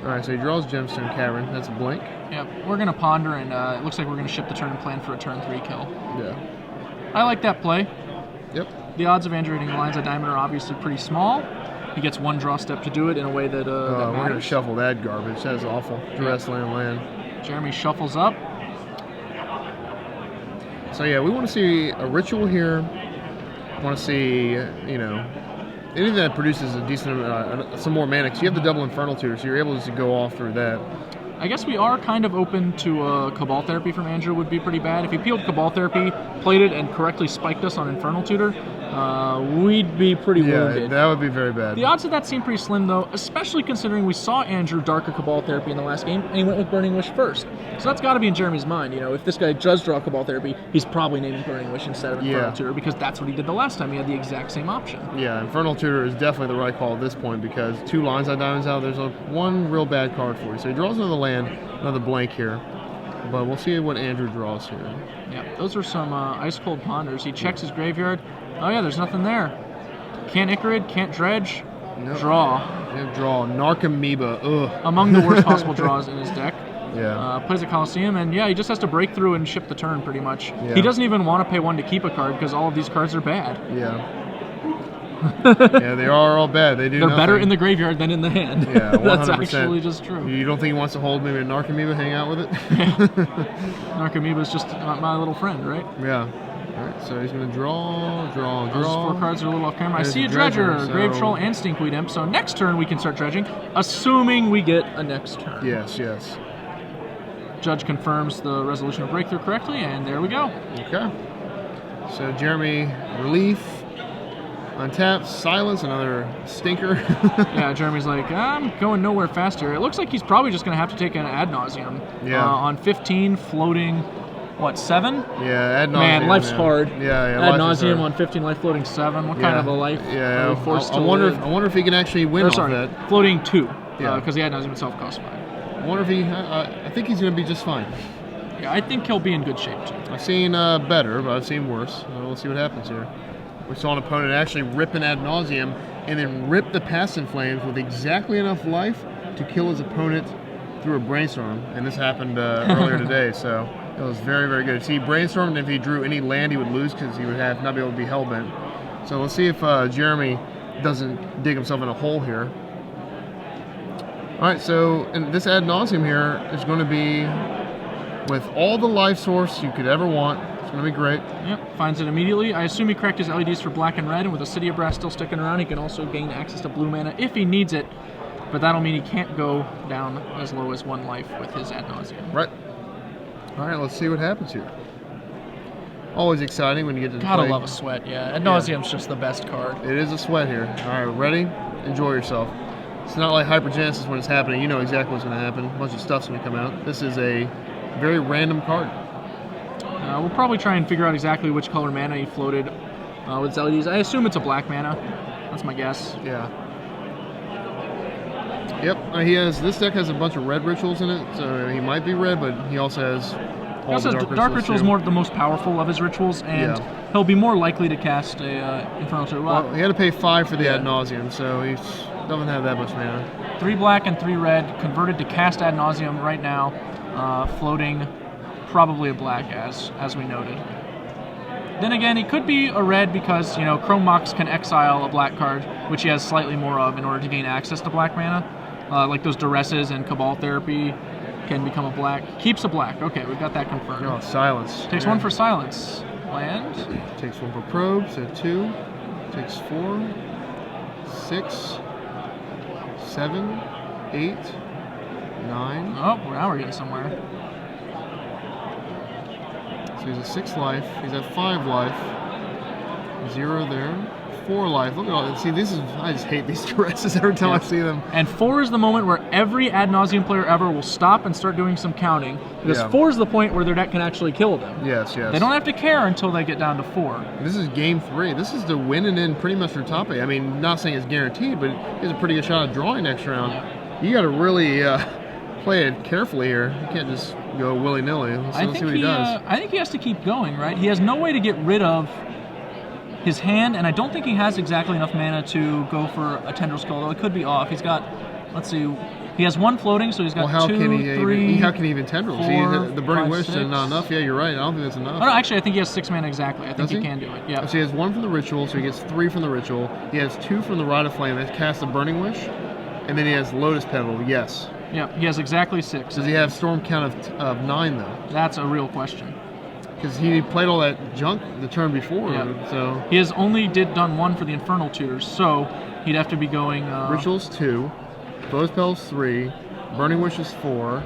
All right, so he draws Gemstone Cavern. That's a blink. Yep, we're going to ponder, and it looks like we're going to ship the turn and plan for a turn 3 kill. Yeah. I like that play. Yep. The odds of Andrew hitting Lion's Eye Diamond are obviously pretty small. He gets one draw step to do it in a way that, that we're matters. going to shuffle that garbage. That is awful. Duress land. Jeremy shuffles up. So yeah, we want to see a ritual here. Want to see, you know, anything that produces a decent, some more mana. So you have the double Infernal Tutor, so you're able to go off through that. I guess we are kind of open to Cabal Therapy from Andrew would be pretty bad. If he peeled Cabal Therapy, played it, and correctly spiked us on Infernal Tutor, we'd be pretty wounded. Yeah, that would be very bad. The odds of that seem pretty slim, though, especially considering we saw Andrew dark a Cabal Therapy in the last game, and he went with Burning Wish first. So that's got to be in Jeremy's mind. You know, if this guy does draw Cabal Therapy, he's probably naming Burning Wish instead of Infernal Tutor, because that's what he did the last time. He had the exact same option. Yeah, Infernal Tutor is definitely the right call at this point, because 2 Lion's Eye Diamonds out, there's one real bad card for you. So he draws another land, another blank here. But we'll see what Andrew draws here. Yeah, those are some Ice Cold Ponders. He checks his graveyard. Oh yeah, there's nothing there. Can't Icarid, can't Dredge. Nope. Draw. Yeah, draw. Narcomoeba. Ugh. Among the worst possible draws in his deck. Yeah. Plays a Coliseum, and yeah, he just has to break through and ship the turn pretty much. Yeah. He doesn't even want to pay 1 to keep a card because all of these cards are bad. Yeah. Yeah, they are all bad. They're better in the graveyard than in the hand. Yeah, 100%. That's actually just true. You don't think he wants to hold maybe a Narcomoeba, hang out with it? Narcomoeba is just my little friend, right? Yeah. All right, so he's going to draw. Those 4 cards are a little off camera. There's I see a Dredger, Dredger, so... Grave Troll, and Stinkweed Imp. So next turn we can start dredging, assuming we get a next turn. Yes. Judge confirms the resolution of breakthrough correctly, and there we go. Okay. So Jeremy, relief, untaps, silence, another stinker. Yeah, Jeremy's like, I'm going nowhere fast here. It looks like he's probably just going to have to take an Ad Nauseam. Yeah. On 15, floating, what, 7? Yeah, Ad Nauseam. Man, life's hard. Yeah. Ad Nauseam on 15, life floating 7. What kind of a life are we forced to live? I wonder if he can actually win off that. Floating 2, Yeah. because the Ad Nauseam itself costs 5. I wonder if he. I think he's going to be just fine. Yeah, I think he'll be in good shape too. I've seen better, but I've seen worse. We'll see what happens here. We saw an opponent actually rip an Ad Nauseam and then rip the Past in Flames with exactly enough life to kill his opponent through a Brainstorm. And this happened earlier today, so it was very, very good. See, he brainstormed, and if he drew any land, he would lose because he would not be able to be hellbent. So let's see if Jeremy doesn't dig himself in a hole here. All right, so and this Ad Nauseam here is going to be with all the life source you could ever want. It's going to be great. Yep, finds it immediately. I assume he correct his LEDs for black and red, and with a City of Brass still sticking around, he can also gain access to blue mana if he needs it. But that'll mean he can't go down as low as 1 life with his Ad Nauseam. Right. All right, let's see what happens here. Always exciting when you get to Gotta play. love a sweat, yeah. Ad Nauseam's just the best card. It is a sweat here. All right, ready? Enjoy yourself. It's not like Hypergenesis when it's happening. You know exactly what's going to happen. A bunch of stuff's going to come out. This is a very random card. We'll probably try and figure out exactly which color mana he floated with his LEDs. I assume it's a black mana. That's my guess. Yeah. Yep. This deck has a bunch of red rituals in it, so he might be red, but he also has all the Dark Ritual is more the most powerful of his rituals, and he'll be more likely to cast a Infernal Tutor. Well, he had to pay 5 for the Ad Nauseam, so he doesn't have that much mana. 3 black and 3 red, converted to cast Ad Nauseam right now, floating probably a black as we noted. Then again, he could be a red because, Chrome Mox can exile a black card, which he has slightly more of in order to gain access to black mana. like those duresses and Cabal Therapy can become a black. Keeps a black. Okay, we've got that confirmed. Oh, silence. Takes one for silence. Land. Takes one for probe, so 2. Takes 4, 6, 7, 8, 9. Oh, now we're getting somewhere. So he's at 6 life. He's at 5 life. 0 there. 4 life. Look at all that. See, I just hate these duresses every time I see them. And 4 is the moment where every ad nauseum player ever will stop and start doing some counting. Because 4 is the point where their deck can actually kill them. Yes, yes. They don't have to care until they get down to 4. This is game 3. This is the win and in pretty much for top 8. I mean, not saying it's guaranteed, but he has a pretty good shot at drawing next round. You got to really play it carefully here. You can't just go willy-nilly. Let's see what he does. I think he has to keep going, right? He has no way to get rid of his hand, and I don't think he has exactly enough mana to go for a Tendril Skull, though it could be off. He's got, let's see, he has 1 floating, so he's got how 2, can 3, how can he even Tendrils? 4, The Burning 5, Wish 6. is not enough. Yeah, you're right. I don't think that's enough. Oh, no, actually, I think he has 6 mana exactly. I think Does he can do it. Yeah. So he has 1 from the Ritual, so he gets 3 from the Ritual. He has 2 from the Rite of Flame that casts the Burning Wish, and then he has Lotus Petal, yes. Yeah, he has exactly 6. Does he have Storm Count of 9, though? That's a real question. Because he played all that junk the turn before, so... He has only done 1 for the Infernal Tutors, so he'd have to be going... Ritual's 2, Lotus Petal's 3, Burning Wish is 4,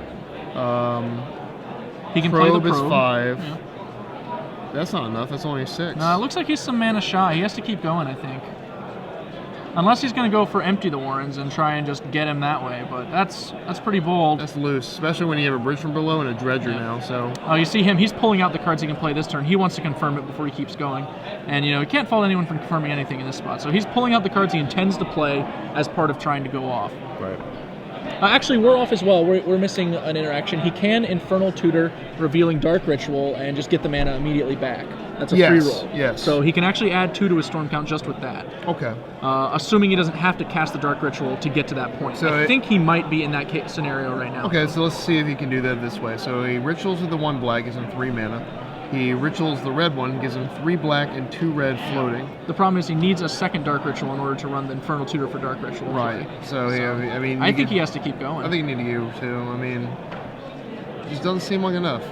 he can play the probe. is 5. Yeah. That's not enough, that's only 6. No, it looks like he's some mana shy. He has to keep going, I think. Unless he's going to go for Empty the Warrens and try and just get him that way, but that's pretty bold. That's loose, especially when you have a Bridge from Below and a Dredger now, so... Oh, you see him, he's pulling out the cards he can play this turn. He wants to confirm it before he keeps going. And, he can't fault anyone for confirming anything in this spot. So he's pulling out the cards he intends to play as part of trying to go off. Right. Actually, we're off as well. We're missing an interaction. He can Infernal Tutor, revealing Dark Ritual, and just get the mana immediately back. That's a free roll. Yes. So he can actually add 2 to his Storm Count just with that. Okay. Assuming he doesn't have to cast the Dark Ritual to get to that point. So I think he might be in that scenario right now. Okay, so let's see if he can do that this way. So he Rituals with the 1 black, gives him 3 mana. He Rituals the red one, gives him 3 black and 2 red floating. The problem is he needs a second Dark Ritual in order to run the Infernal Tutor for Dark Ritual. Right. So I mean... I think he has to keep going. I think you need to go, too. I mean, it just doesn't seem like enough.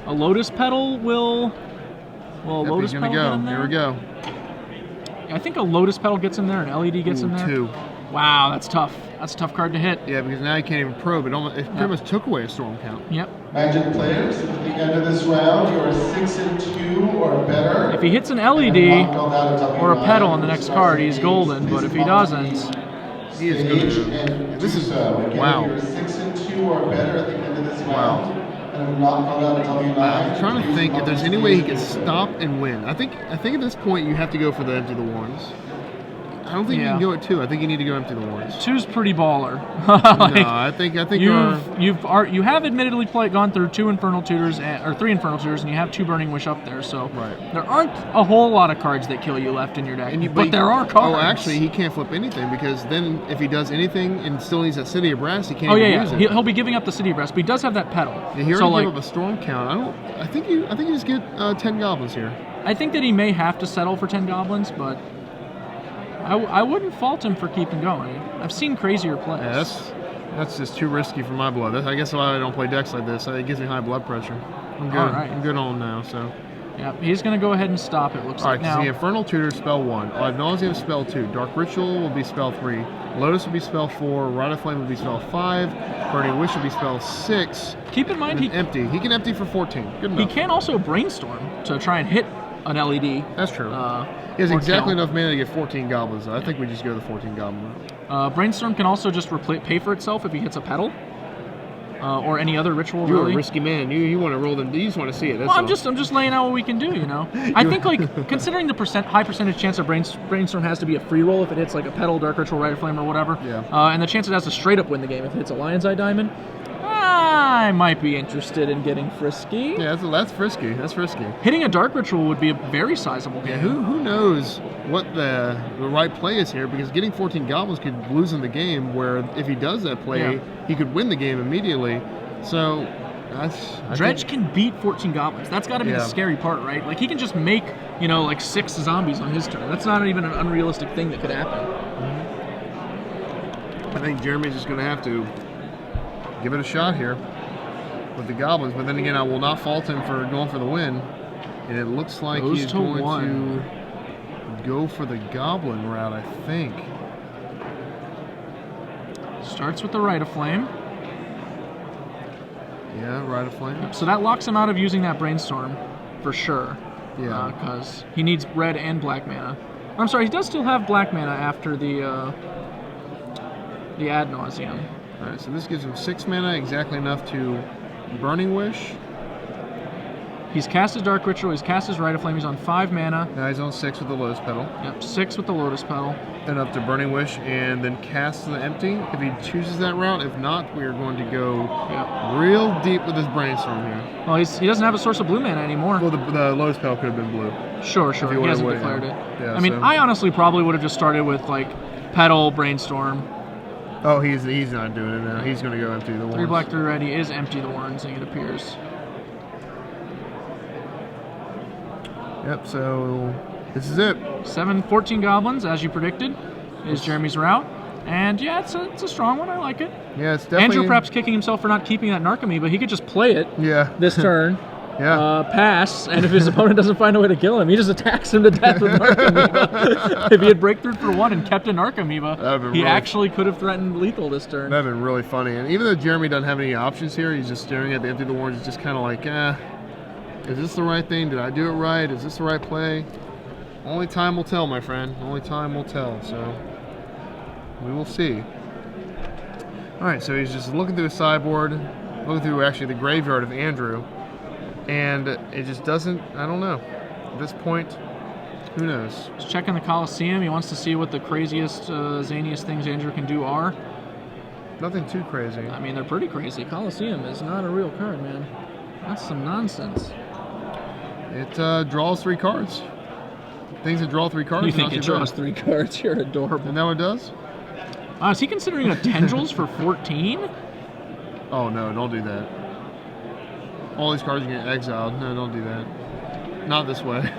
A Lotus Petal will... Well, Yep, Lotus he's Petal gonna get in there? Here we go. I think a Lotus Petal gets in there, an LED gets in there. 2. Wow, that's tough. That's a tough card to hit. Yeah, because now you can't even probe. It pretty much took away a Storm Count. Yep. Magic players, at the end of this round, you are 6-2 or better. If he hits an LED or a petal on the next card, he's golden. But if he doesn't, he is good. This is wow. You're 6-2 or better at the end of this round. Wow. I'm trying to think if there's any way he can stop and win. I think at this point you have to go for the Empty the Warrens. I don't think you can go at 2. I think you need to go Empty the Warrens. 2's pretty baller. No, I think you have admittedly gone through 2 Infernal Tutors or 3 Infernal Tutors, and you have 2 Burning Wish up there. So there aren't a whole lot of cards that kill you left in your deck, but there are cards. Oh, actually, he can't flip anything because then if he does anything and still needs that City of Brass, he can't even use it. He'll be giving up the City of Brass, but he does have that petal. Yeah, he already gave up a Storm Count. I think you just get 10 goblins here. I think that he may have to settle for 10 goblins, but I wouldn't fault him for keeping going. I've seen crazier plays. Yeah, that's just too risky for my blood. I guess why I don't play decks like this. It gives me high blood pressure. I'm good. I'm good on him now. So. Yeah, he's going to go ahead and stop it. Looks like now. All right, so the Infernal Tutor spell 1. Ad Nauseam spell 2. Dark Ritual will be spell 3. Lotus will be spell 4. Rite of Flame will be spell 5. Burning Wish will be spell 6. Keep in mind he can empty for 14. Good enough. He can also Brainstorm to try and hit an LED. That's true. He has exactly enough mana to get 14 goblins, though. I think we just go the 14 goblin route. Brainstorm can also just pay for itself if he hits a petal. Or any other ritual. You're a risky man. You want to roll them. You just want to see it. That's I'm just laying out what we can do. I think considering the high percentage chance of Brainstorm has to be a free roll if it hits like a petal, Dark Ritual, Rite of Flame, or whatever. Yeah. And the chance it has to straight up win the game if it hits a Lion's Eye Diamond. I might be interested in getting frisky. Yeah, that's frisky. That's risky. Hitting a Dark Ritual would be a very sizable game. Yeah, who knows what the right play is here, because getting 14 goblins could lose him the game, where if he does that play, he could win the game immediately. So Dredge can beat 14 goblins. That's got to be the scary part, right? Like, he can just make, like 6 zombies on his turn. That's not even an unrealistic thing that could happen. I think Jeremy's just going to have to give it a shot here with the Goblins. But then again, I will not fault him for going for the win. And it looks like Goes he's to going one. to go for the Goblin route, I think. Starts with the Rite of Flame. Yeah, Rite of Flame. So that locks him out of using that Brainstorm for sure. Yeah. Because he needs red and black mana. I'm sorry, he does still have black mana after the Ad Nauseam. All right, so this gives him 6 mana, exactly enough to Burning Wish. He's cast his Dark Ritual, he's cast his Rite of Flame, he's on 5 mana. Now he's on 6 with the Lotus Petal. Yep, 6 with the Lotus Petal. Then up to Burning Wish, and then cast the Empty if he chooses that route. If not, we are going to go real deep with this Brainstorm here. Well, he doesn't have a source of blue mana anymore. Well, the Lotus Petal could have been blue. Sure, If he would've hasn't waited, declared it. Yeah, I mean, so- I honestly probably would have just started with, like, Petal, Brainstorm. Oh, he's not doing it now. He's going to go empty the 3 ones. black, 3 red, he is empty the Warrens, it appears. Yep, so this is it. 14 Goblins, as you predicted, is Jeremy's route. And yeah, it's a strong one, I like it. Yeah, it's definitely... Andrew perhaps kicking himself for not keeping that Narcomoeba, but he could just play it Yeah. this turn. Yeah. Pass, and if his opponent doesn't find a way to kill him, he just attacks him to death with Narcomoeba. If he had breakthrough for 1 and kept a Narcomoeba, That'd been he really- actually could have threatened lethal this turn. That'd been really funny. And even though Jeremy doesn't have any options here, he's just staring at the Empty the Warrens. It's just kind of like, is this the right thing? Did I do it right? Is this the right play? Only time will tell, my friend. Only time will tell. So we will see. All right, so he's just looking through his sideboard, looking through actually the graveyard of Andrew, and it just doesn't, I don't know. At this point, who knows? He's checking the Coliseum. He wants to see what the craziest, zaniest things Andrew can do are. Nothing too crazy. I mean, they're pretty crazy. Coliseum is not a real card, man. That's some nonsense. It draws 3 cards. Things that draw 3 cards. You are think not it too bad. draws 3 cards? You're adorable. Isn't that what it does? Is he considering a Tendrils for 14? Oh no, don't do that. All these cards are getting exiled. No, don't do that. Not this way.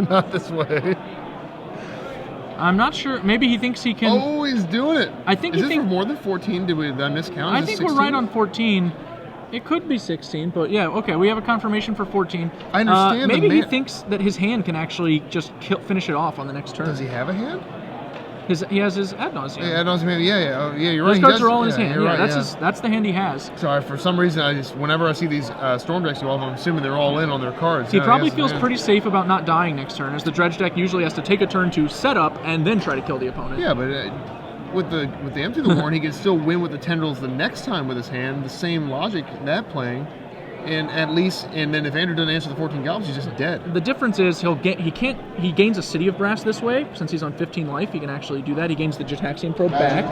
Not this way. I'm not sure. Maybe he thinks he can. Oh, he's doing it. I think Is he this think- for more than 14? Did I miscount? I Is think this we're right 16? on 14. It could be 16, but yeah, okay, we have a confirmation for 14. I understand the maybe he man- thinks that his hand can actually just finish it off on the next turn. Does he have a hand? He has his Ad Nauseam. Yeah, I don't see. Yeah. Oh, yeah, you're right. Those he cards does- are all in his yeah, hand. you're Yeah, right, that's the hand he has. Sorry, for some reason, whenever I see these Storm decks go off, I'm assuming they're all in on their cards. He No, probably has feels a hand. pretty safe about not dying next turn, as the Dredge deck usually has to take a turn to set up and then try to kill the opponent. Yeah, but with the Empty the Warren, he can still win with the Tendrils the next time with his hand. The same logic that playing, and then if Andrew doesn't answer the 14 Goblins, he's just dead. The difference is he gains a City of Brass this way. Since he's on 15 life, he can actually do that. He gains the Jataxian Probe back.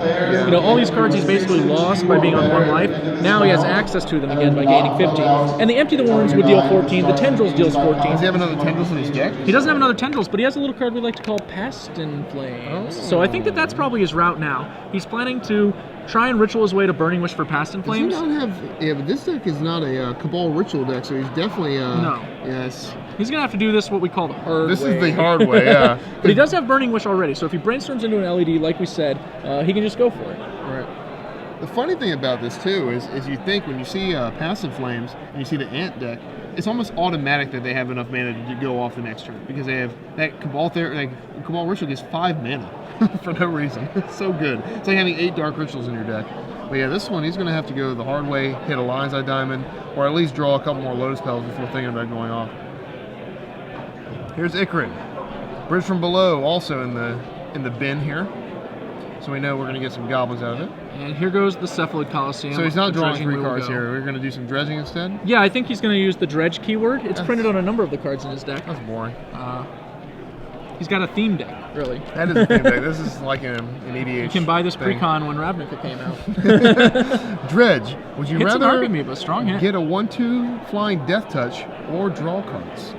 You know, all these cards he's basically lost by being on 1 life. Now he has access to them again by gaining 15. And the Empty the Warrens would deal 14. The Tendrils deals 14. Does he have another Tendrils in his deck? He doesn't have another Tendrils, but he has a little card we like to call Pest in Flames. Oh. So I think that's probably his route now. He's planning to try and ritual his way to Burning Wish for Past in Does he Flames. not have? Yeah, but this deck is not a Cabal Ritual deck, so he's definitely. No. Yes. He's going to have to do this what we call the hard This way. is the hard way, yeah. But he does have Burning Wish already, so if he brainstorms into an LED, like we said, he can just go for it. Right. The funny thing about this too is you think when you see Passive Flames and you see the Ant deck, it's almost automatic that they have enough mana to go off the next turn because they have that Cabal there. Like Cabal Ritual gets 5 mana for no reason. It's so good. It's like having 8 Dark Rituals in your deck. But yeah, this one he's going to have to go the hard way, hit a Lion's Eye Diamond, or at least draw a couple more Lotus Petals before thinking about going off. Here's Ikrit. Bridge from Below, also in the bin here. So we know we're going to get some goblins out of it. And here goes the Cephalid Coliseum. So he's not The drawing dredging 3 will cards go. here. We're going to do some dredging instead. Yeah, I think he's going to use the Dredge keyword. It's printed on a number of the cards in his deck. That's boring. He's got a theme deck, really. That is a theme deck. This is like an EDH. You can buy this thing. pre-con when Ravnica came out. Dredge. Would you Hits an rather Archimedes, strong hit. get a 1/2 flying Death Touch or draw cards?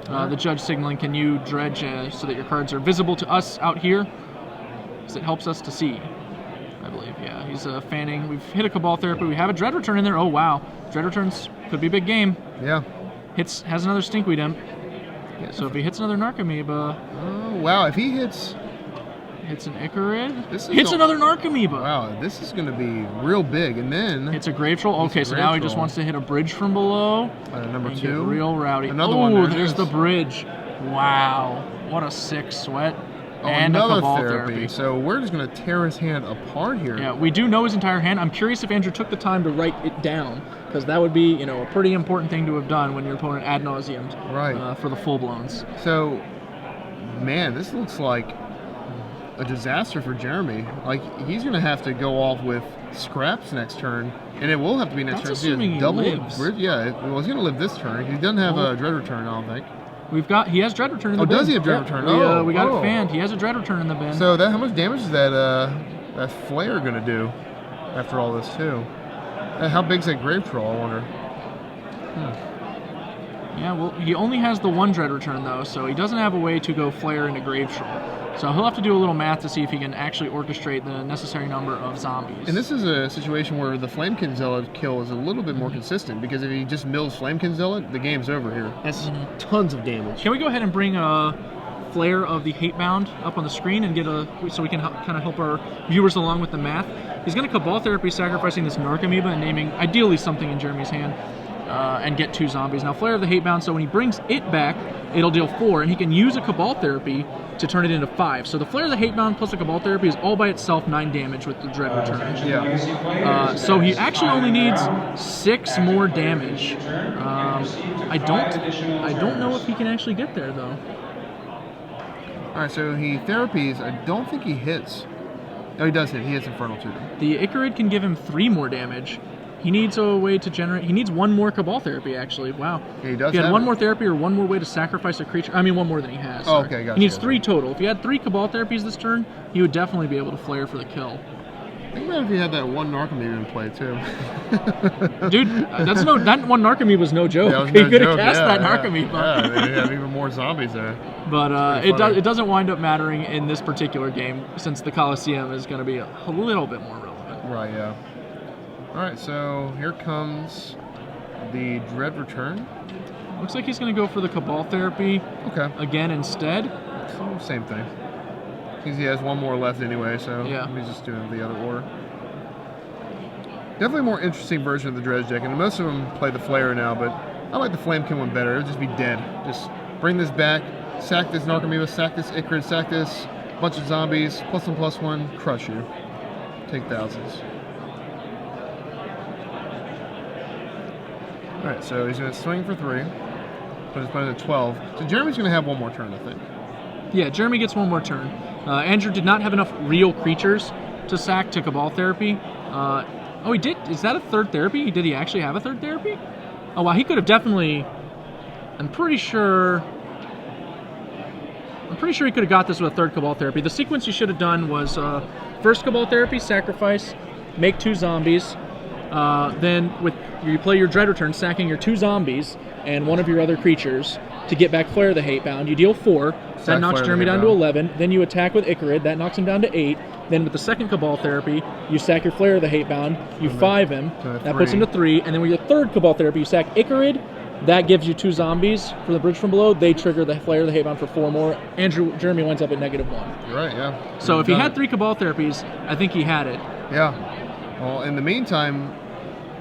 The judge signaling, can you dredge so that your cards are visible to us out here? Because it helps us to see, I believe. Yeah, he's fanning. We've hit a Cabal Therapy. We have a Dread Return in there. Oh, wow. Dread Returns could be a big game. Yeah. Has another Stinkweed Imp. So if he hits another Narcomoeba, Oh, wow. If he hits Hits an Icarid. This is Hits a- another Narcomoeba. Wow, this is going to be real big. And then Hits a Grave Troll. Okay, so Grave now he just Troll. wants to hit a bridge from below. number and get 2. real rowdy. Another oh, one there. there's Yes. the bridge. Wow. What a sick sweat. Oh, and a another Cabal therapy. So we're just going to tear his hand apart here. Yeah, we do know his entire hand. I'm curious if Andrew took the time to write it down, because that would be, a pretty important thing to have done when your opponent ad nauseum Right. for the full blowns. So, man, this looks like a disaster for Jeremy. Like, he's going to have to go off with scraps next turn, and it will have to be next That's turn. assuming he double lives. Bridge. Yeah, well, he's going to live this turn. He doesn't have a Dread Return, I don't think. He has Dread Return in the bin. does he have Dread Return? We got Oh. it fanned. He has a Dread Return in the bin. So how much damage is that Flare going to do after all this, too? How big's that Grave Troll, I wonder? Yeah, well, he only has the one Dread Return, though, so he doesn't have a way to go Flare into Grave Troll. So he'll have to do a little math to see if he can actually orchestrate the necessary number of zombies. And this is a situation where the Flamekin Zealot kill is a little bit more consistent, because if he just mills Flamekin Zealot, the game's over here. That's tons of damage. Can we go ahead and bring a Flare of the Hatebound up on the screen and get so we can kind of help our viewers along with the math? He's going to Cabal Therapy, sacrificing this Narcomoeba and naming ideally something in Jeremy's hand, and get 2 zombies. Now Flare of the Hatebound, so when he brings it back, it'll deal 4, and he can use a Cabal Therapy to turn it into 5. So the Flare of the Hatebound plus a Cabal Therapy is all by itself 9 damage with the Dread Return. Yeah. So he actually only needs 6 more damage. I don't know if he can actually get there though. All right, so he therapies. I don't think he hits. Oh, he does hit. He hits Infernal too. The Icarid can give him 3 more damage. He needs a way to generate. He needs 1 more Cabal Therapy, actually. Wow. Yeah, he does. If he had have 1 it. more therapy or 1 more way to sacrifice a creature. I mean, 1 more than he has. Oh, sorry. okay, gotcha. He needs 3 total. If he had 3 Cabal Therapies this turn, he would definitely be able to Flare for the kill. Think about if he had that one Narcomoeba in play too. Dude, that one Narcomoeba was no joke. That was He no could have joke, cast yeah, that yeah. Narcomoeba. Yeah, they have even more zombies there. But pretty funny. it doesn't wind up mattering in this particular game, since the Coliseum is going to be a little bit more relevant. Right, yeah. All right, so here comes the Dread Return. Looks like he's going to go for the Cabal Therapy Okay, again instead. so same thing. He has 1 more left anyway, so Yeah. he's just doing the other order. Definitely a more interesting version of the Dredge deck, and most of them play the Flare now, but I like the Flamekin one better. It would just be dead. Just bring this back, sack this Narcomoeba, sack this Icarid, sack this bunch of zombies, +1/+1, crush you. Take thousands. Alright, so he's going to swing for 3. Put his opponent at 12. So Jeremy's going to have 1 more turn, I think. Yeah, Jeremy gets 1 more turn. Andrew did not have enough real creatures to sack to Cabal Therapy. Oh, he did? Is that a 3rd therapy? Did he actually have a 3rd therapy? Oh, wow, he could have definitely... I'm pretty sure he could have got this with a 3rd Cabal Therapy. The sequence you should have done was first Cabal Therapy, sacrifice, make 2 zombies. Then you play your Dread Return, sacking your 2 zombies and 1 of your other creatures to get back Flare the Hatebound. You deal 4. That knocks Flare the Jeremy down to Hatebound. 11. Then you attack with Icarid. That knocks him down to 8. Then with the 2nd Cabal Therapy, you sack your Flare the Hatebound. You 5 him. to That puts 3. him to 3. And then with your 3rd Cabal Therapy, you sack Icarid. That gives you 2 zombies for the bridge from below. They trigger the Flare the Hatebound for 4 more. Jeremy winds up at -1. You're right, yeah. So if he Done had it. 3 Cabal Therapies, I think he had it. Yeah. Well, in the meantime,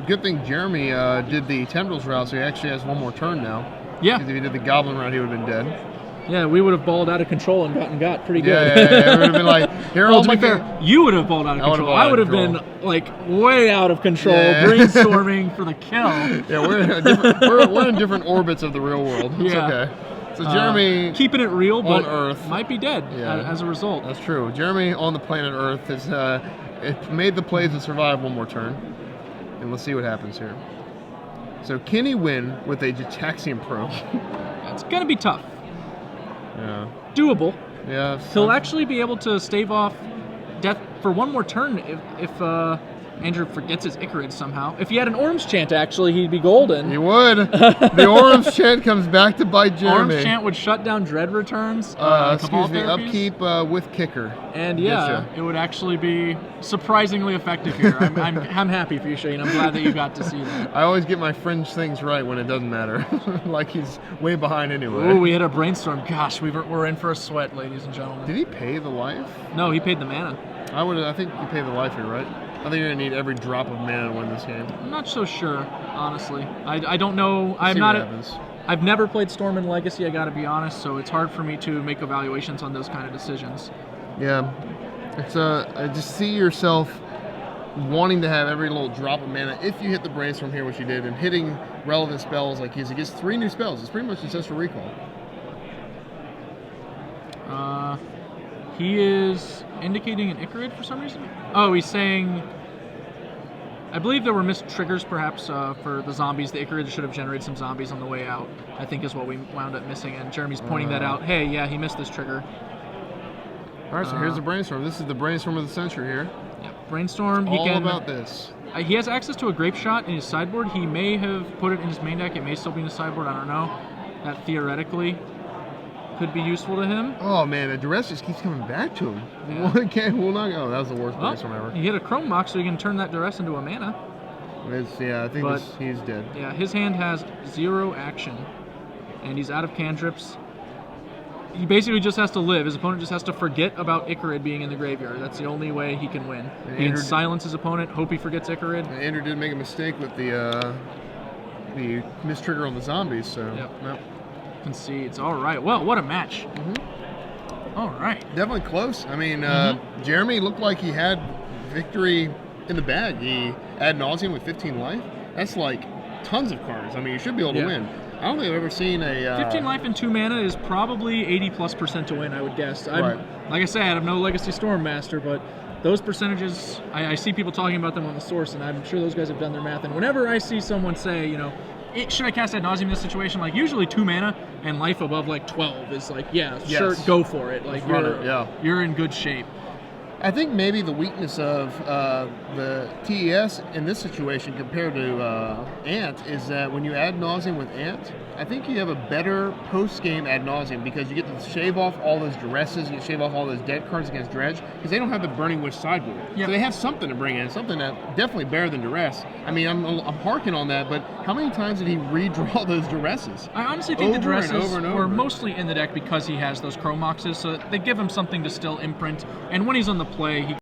good thing Jeremy did the Tendrils route, so he actually has 1 more turn now. Yeah. Because if he did the Goblin route, he would have been dead. Yeah, we would have balled out of control and got pretty good. Yeah, it would have been like, here Well, all to be my fair, you would have balled out of I would have control. balled I out would of have been control. like way out of control, Yeah. brainstorming for the kill. Yeah, we're in a different, we're in different orbits of the real world. It's Yeah. okay. So Jeremy, Keeping it real, but on Earth. might be dead Yeah. as a result. that's true. Jeremy on the planet Earth has it made the plays to survive 1 more turn, and let's see what happens here. So can he win with a Jitaxian Pro? It's gonna be tough. Yeah. Doable. Yeah. He'll actually be able to stave off death for 1 more turn Andrew forgets his Icarid somehow. If he had an Orange Chant, actually, he'd be golden. He would. The Orange Chant comes back to bite Jeremy. Orange Chant would shut down Dread returns. Excuse me, upkeep with kicker. And yeah, Getcha. it would actually be surprisingly effective here. I'm happy for you, Shane. I'm glad that you got to see that. I always get my fringe things right when it doesn't matter. Like he's way behind anyway. Oh, we had a brainstorm. Gosh, we're in for a sweat, ladies and gentlemen. Did he pay the life? No, he paid the mana. I think you pay the life here, right? I think you're gonna need every drop of mana to win this game. I'm not so sure, honestly. I don't know. Happens. I've never played Storm in Legacy, I gotta be honest, so it's hard for me to make evaluations on those kind of decisions. Yeah, it's just see yourself wanting to have every little drop of mana if you hit the brainstorm here, which you did, and hitting relevant spells like his. He gets 3 new spells. It's pretty much Ancestral Recall. He is indicating an Icarid for some reason. Oh, he's saying. I believe there were missed triggers, perhaps, for the zombies. The Icarid should have generated some zombies on the way out, I think is what we wound up missing. And Jeremy's pointing that out. Hey, yeah, he missed this trigger. All right, so here's the brainstorm. This is the brainstorm of the century here. Yeah, brainstorm. All about this. He has access to a Grape Shot in his sideboard. He may have put it in his main deck. It may still be in his sideboard. I don't know. That theoretically could be useful to him. Oh man, the duress just keeps coming back to him. Yeah. Okay, we'll not go. That was the worst brainstorm ever. He hit a Chrome Mox, so he can turn that duress into a mana. Yeah, I think But- he's dead. Yeah, his hand has 0 action, and he's out of cantrips. He basically just has to live. His opponent just has to forget about Icarid being in the graveyard. That's the only way he can win. And He can Andrew- silence his opponent, hope he forgets Icarid. And Andrew did make a mistake with the mistrigger on the zombies, so Yep. no. Concedes. All right. Well, what a match. All right. Definitely close. I mean, Jeremy looked like he had victory in the bag. He ad nauseum with 15 life. That's like tons of cards. I mean, you should be able to Yeah. win. I don't think I've ever seen a 15 life and 2 mana is probably 80+% to win, I would guess. Right. Like I said, I'm no Legacy Storm master, but those percentages, I see people talking about them on the source, and I'm sure those guys have done their math. And whenever I see someone say, should I cast ad nauseum in this situation? Like, usually 2 mana and life above like 12 is like, yeah, Yes. sure, go for it. Like, run it, yeah. you're in good shape. I think maybe the weakness of the TES in this situation compared to Ant is that when you ad nauseum with Ant, I think you have a better post-game ad nauseum because you get to shave off all those duresses, you shave off all those dead cards against Dredge, because they don't have the Burning Wish sideboard. Yep. So they have something to bring in, something that definitely better than duress. I mean, I'm harking on that, but how many times did he redraw those duresses? I honestly think the Over and dresses over and were over. mostly in the deck because he has those Chrome Moxes, so they give him something to still imprint. And when he's on the play, he